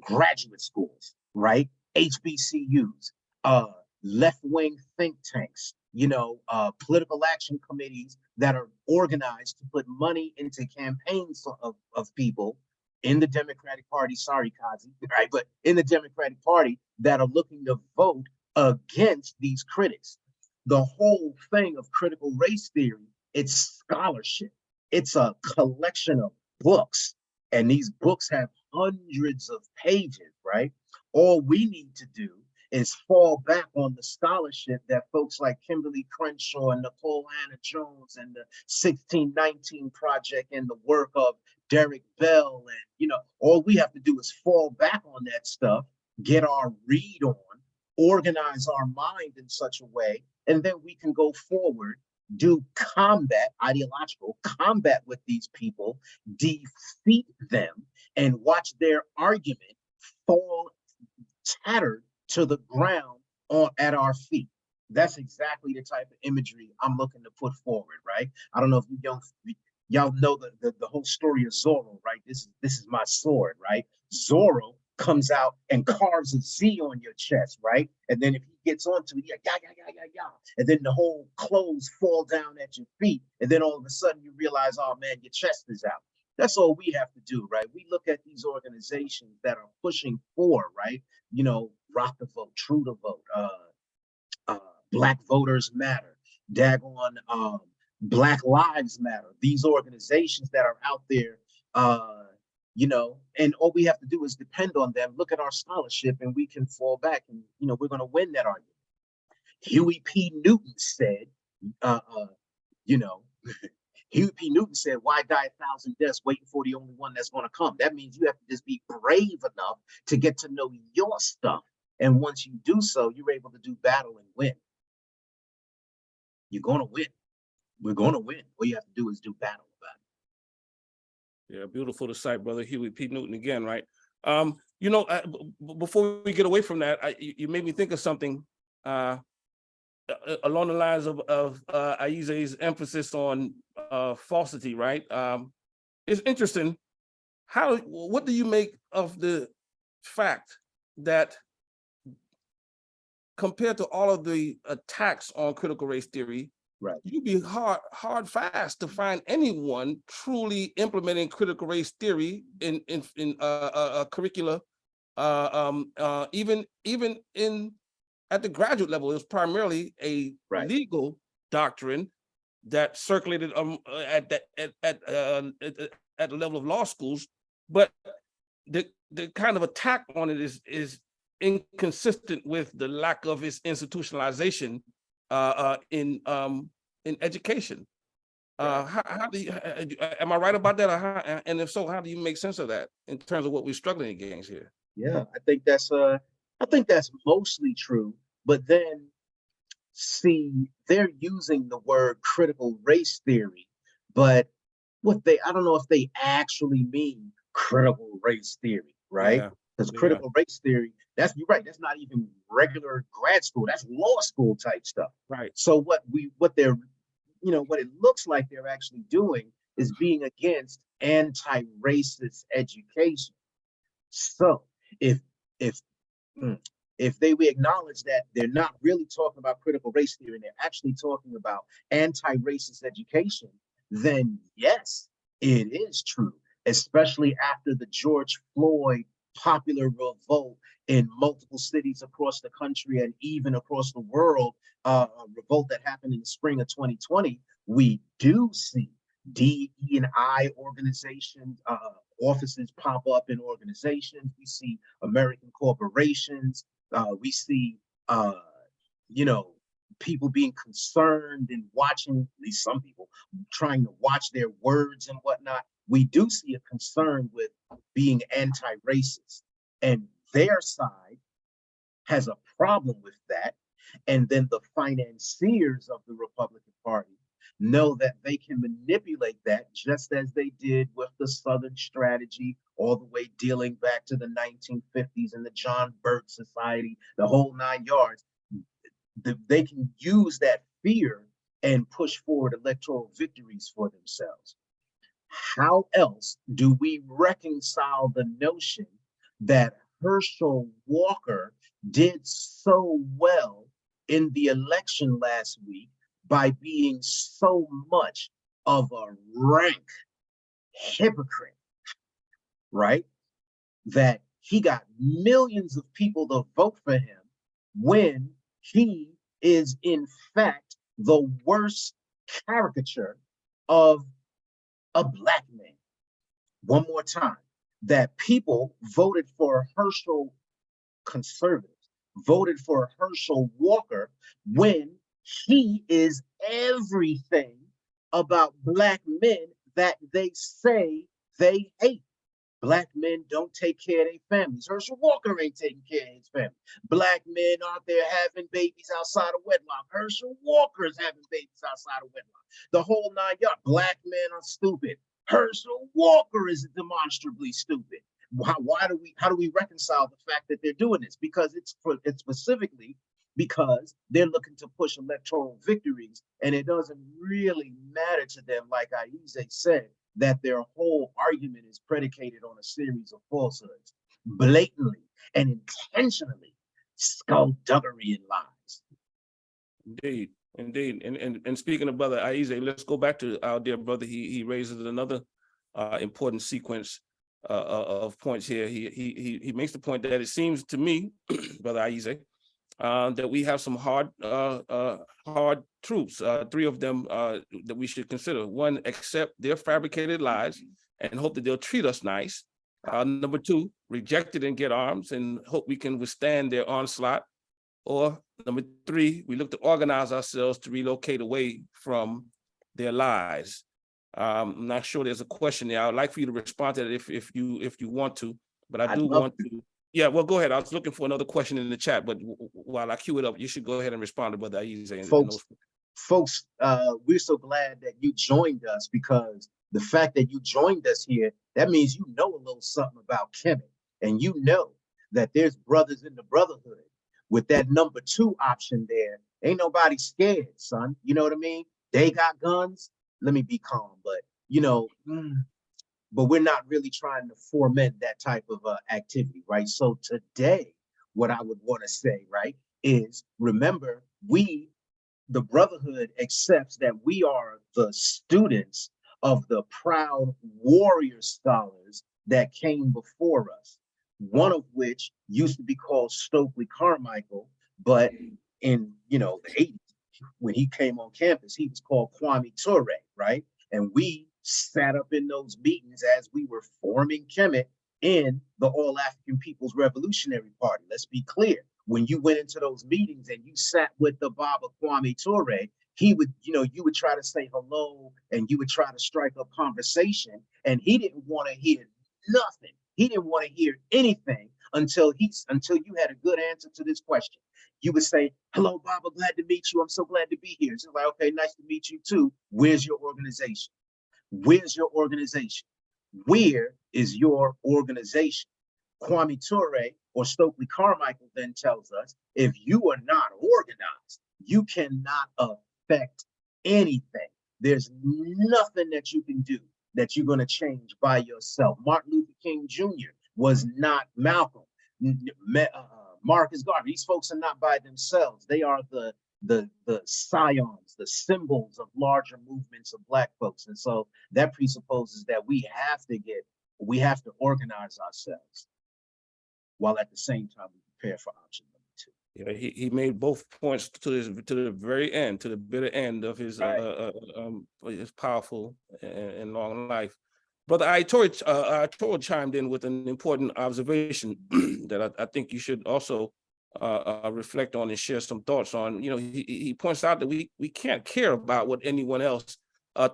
graduate schools, right? HBCUs, left-wing think tanks, political action committees that are organized to put money into campaigns of people in the Democratic Party, sorry, Kazi, right? But in the Democratic Party that are looking to vote against these critics. The whole thing of critical race theory, it's scholarship. It's a collection of books, and these books have hundreds of pages, right? All we need to do is fall back on the scholarship that folks like Kimberly Crenshaw and Nicole Hannah Jones and the 1619 Project and the work of Derek Bell, and all we have to do is fall back on that stuff, get our read on, organize our mind in such a way, and then we can go forward, do combat, ideological combat with these people, defeat them, and watch their argument fall tattered to the ground at our feet. That's exactly the type of imagery I'm looking to put forward, right? I don't know if y'all know the whole story of Zorro, right? This is my sword, right? Zorro comes out and carves a Z on your chest, right? And then if he gets onto it, yeah, yeah, yeah, yeah, yeah, yeah. And then the whole clothes fall down at your feet. And then all of a sudden you realize, oh man, your chest is out. That's all we have to do, right? We look at these organizations that are pushing for, right? You know, Rock the Vote, True to Vote, uh, Black Voters Matter, daggone Black Lives Matter. These organizations that are out there, you know, and all we have to do is depend on them, look at our scholarship, and we can fall back and, you know, we're going to win that argument. Huey P. Newton said, you know, Huey P. Newton said, why die 1,000 deaths waiting for the only one that's going to come? That means you have to just be brave enough to get to know your stuff. And once you do so, you're able to do battle and win. You're going to win. We're going to win. All you have to do is do battle about Yeah, beautiful to cite, brother Huey P. Newton again, right? You know, before we get away from that, you made me think of something along the lines of Aize's emphasis on falsity, right? It's interesting. What do you make of the fact that compared to all of the attacks on critical race theory, right? you'd be hard fast to find anyone truly implementing critical race theory in curricula, even in at the graduate level. It was primarily a legal doctrine that circulated at the level of law schools, but the kind of attack on it is inconsistent with the lack of its institutionalization in education. How do you, am I right about that? And if so, how do you make sense of that in terms of what we're struggling against here? Yeah, I think that's mostly true. But then, see, they're using the word critical race theory, but I don't know if they actually mean critical race theory, right? Because critical race theory, you're right, that's not even regular grad school, that's law school type stuff. Right. So what they're, you know, what it looks like they're actually doing is being against anti-racist education. So if we acknowledge that they're not really talking about critical race theory and they're actually talking about anti-racist education, then yes, it is true, especially after the George Floyd popular revolt in multiple cities across the country and even across the world, a revolt that happened in the spring of 2020. We do see DE&I organizations, offices pop up in organizations. We see American corporations. We see, you know, people being concerned and watching, at least some people, trying to watch their words and whatnot. We do see a concern with being anti-racist, and their side has a problem with that. And then the financiers of the Republican Party know that they can manipulate that, just as they did with the Southern strategy, all the way dealing back to the 1950s and the John Birch Society, the whole 9 yards. They can use that fear and push forward electoral victories for themselves. How else do we reconcile the notion that Herschel Walker did so well in the election last week by being so much of a rank hypocrite, right? That he got millions of people to vote for him when he is in fact the worst caricature of a Black man. One more time, that people voted for Herschel, conservatives voted for Herschel Walker when he is everything about Black men that they say they hate. Black men don't take care of their families. Herschel Walker ain't taking care of his family. Black men out there having babies outside of wedlock. Herschel Walker is having babies outside of wedlock. The whole 9 yards. Black men are stupid. Herschel Walker is demonstrably stupid. How do we reconcile the fact that they're doing this? Because it's specifically because they're looking to push electoral victories, and it doesn't really matter to them, like Aize said, that their whole argument is predicated on a series of falsehoods, blatantly and intentionally skullduggery and lies. Indeed, indeed. And speaking of Brother Aize, let's go back to our dear brother. He raises another important sequence of points here. He makes the point that it seems to me, Brother Aize, that we have some hard truths. Three of them that we should consider. One, accept their fabricated lies and hope that they'll treat us nice. Number two, reject it and get arms and hope we can withstand their onslaught. Or number three, we look to organize ourselves to relocate away from their lies. I'm not sure there's a question there. I would like for you to respond to that if you want to, but I do want to. Yeah, well, go ahead. I was looking for another question in the chat, but while I queue it up, you should go ahead and respond to Brother Aize. Folks, we're so glad that you joined us, because the fact that you joined us here, that means you know a little something about Kemet, and you know that there's brothers in the brotherhood. With that number 2 option there, ain't nobody scared, son. You know what I mean? They got guns. Let me be calm, but you know, but we're not really trying to foment that type of activity, right? So today, what I would want to say, right, is remember, the brotherhood accepts that we are the students of the proud warrior scholars that came before us, one of which used to be called Stokely Carmichael, but in the 80s, when he came on campus, he was called Kwame Ture, right? And we sat up in those meetings as we were forming Kemet in the All African People's Revolutionary Party. Let's be clear. When you went into those meetings and you sat with the Baba Kwame Ture, he would, you would try to say hello and you would try to strike up conversation, and he didn't want to hear nothing. He didn't want to hear anything until you had a good answer to this question. You would say, "Hello, Baba, glad to meet you. I'm so glad to be here." It's like, "Okay, nice to meet you too. Where's your organization? Where's your organization? Where is your organization?" Kwame Ture or Stokely Carmichael then tells us, if you are not organized, you cannot affect anything. There's nothing that you can do that you're going to change by yourself. Martin Luther King Jr. was not Malcolm. Marcus Garvey. These folks are not by themselves. They are the scions, the symbols of larger movements of Black folks. And so that presupposes that we have to organize ourselves, while at the same time we prepare for option number 2. Yeah, he made both points to the very end, to the bitter end of his powerful and long life. Brother Toro chimed in with an important observation that I think you should also reflect on and share some thoughts on. He points out that we can't care about what anyone else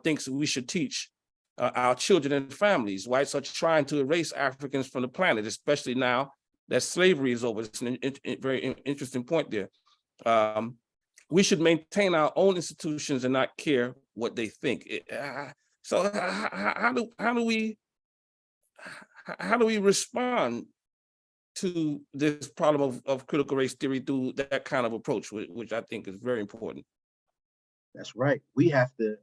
thinks we should teach our children and families. Whites are trying to erase Africans from the planet, especially now that slavery is over. It's a very interesting point there. We should maintain our own institutions and not care what they think. So how do we respond to this problem of critical race theory through that kind of approach, which I think is very important? That's right. We have to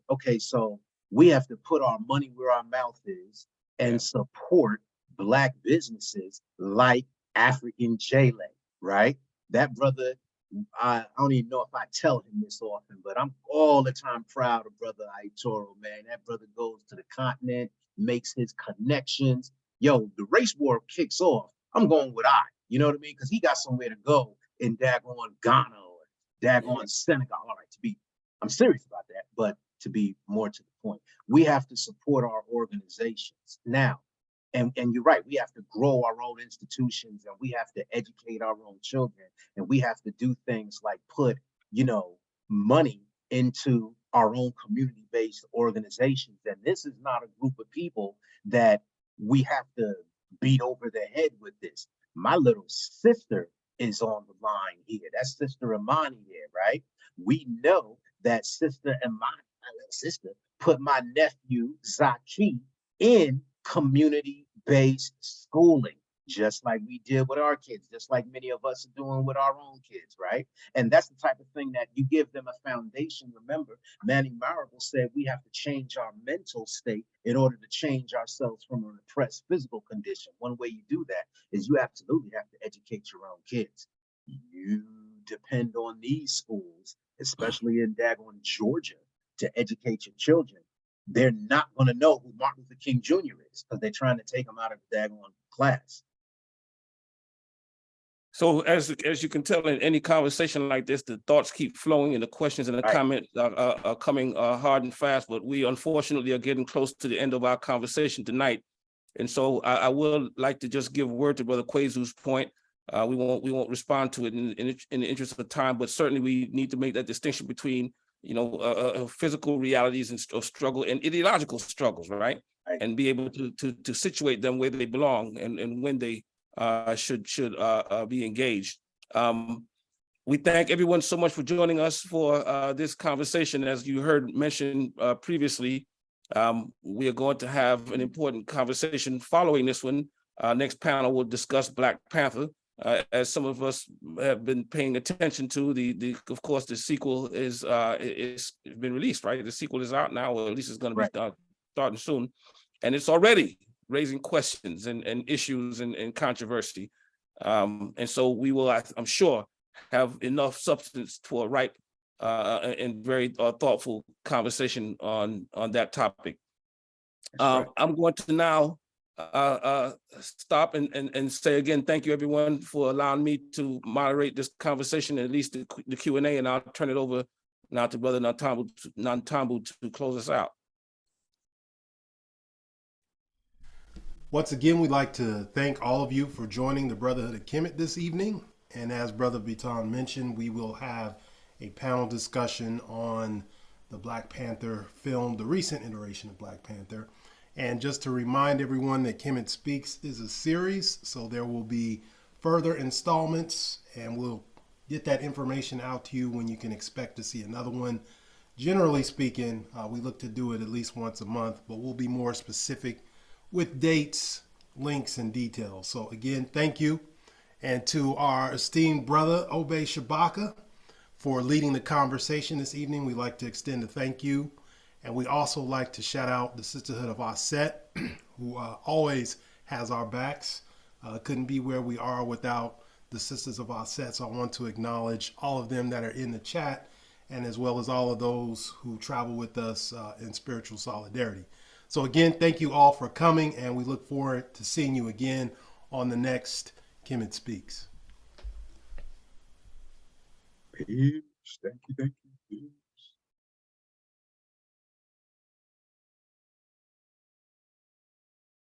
put our money where our mouth is and support Black businesses like African Jale, right? That brother, I don't even know if I tell him this often, but I'm all the time proud of Brother Aitoro, man. That brother goes to the continent, makes his connections. Yo, the race war kicks off. I'm going with you know what I mean? Because he got somewhere to go in daggone Ghana or daggone Senegal. All right, I'm serious about that, but to be more to the point, we have to support our organizations now. And you're right, we have to grow our own institutions, and we have to educate our own children, and we have to do things like put, money into our own community-based organizations. And this is not a group of people that we have to beat over the head with this. My little sister is on the line here. That's Sister Imani there, right? We know that Sister Imani, my little sister, put my nephew Zaki in community-based schooling. just like we did with our kids, just like many of us are doing with our own kids, right? And that's the type of thing that you give them a foundation. Remember, Manny Marable said we have to change our mental state in order to change ourselves from a repressed physical condition. One way you do that is you absolutely have to educate your own kids. You depend on these schools, especially in daggone Georgia, to educate your children. They're not going to know who Martin Luther King Jr. is because they're trying to take him out of the daggone class. So as you can tell, in any conversation like this, the thoughts keep flowing and the questions and the comments are coming hard and fast, but we unfortunately are getting close to the end of our conversation tonight. And so I will like to just give word to Brother Kwezu's point. We won't respond to it in the interest of time, but certainly we need to make that distinction between, you know, physical realities of struggle and ideological struggles, right? And be able to situate them where they belong and when they should be engaged. We thank everyone so much for joining us for this conversation. As you heard mentioned previously, we are going to have an important conversation following this one. Next panel will discuss Black Panther. As some of us have been paying attention to, of course, the sequel is been released, right? The sequel is out now, or at least it's going to be starting soon, and it's already raising questions and issues and controversy. And so we will, I'm sure, have enough substance for a ripe and very thoughtful conversation on that topic. I'm going to now stop and say again, thank you everyone for allowing me to moderate this conversation, at least the Q&A, and I'll turn it over now to Brother Nantambu to close us out. Once again, we'd like to thank all of you for joining the Brotherhood of Kemet this evening. And as Brother Biton mentioned, we will have a panel discussion on the Black Panther film, the recent iteration of Black Panther. And just to remind everyone that Kemet Speaks is a series, so there will be further installments, and we'll get that information out to you when you can expect to see another one. Generally speaking, we look to do it at least once a month, but we'll be more specific with dates, links, and details. So again, thank you. And to our esteemed brother, Obey Shabaka, for leading the conversation this evening, we'd like to extend a thank you. And we also like to shout out the Sisterhood of Aset, who always has our backs. Couldn't be where we are without the Sisters of Aset. So I want to acknowledge all of them that are in the chat, and as well as all of those who travel with us in spiritual solidarity. So again, thank you all for coming, and we look forward to seeing you again on the next Kemet Speaks. Peace. Thank you.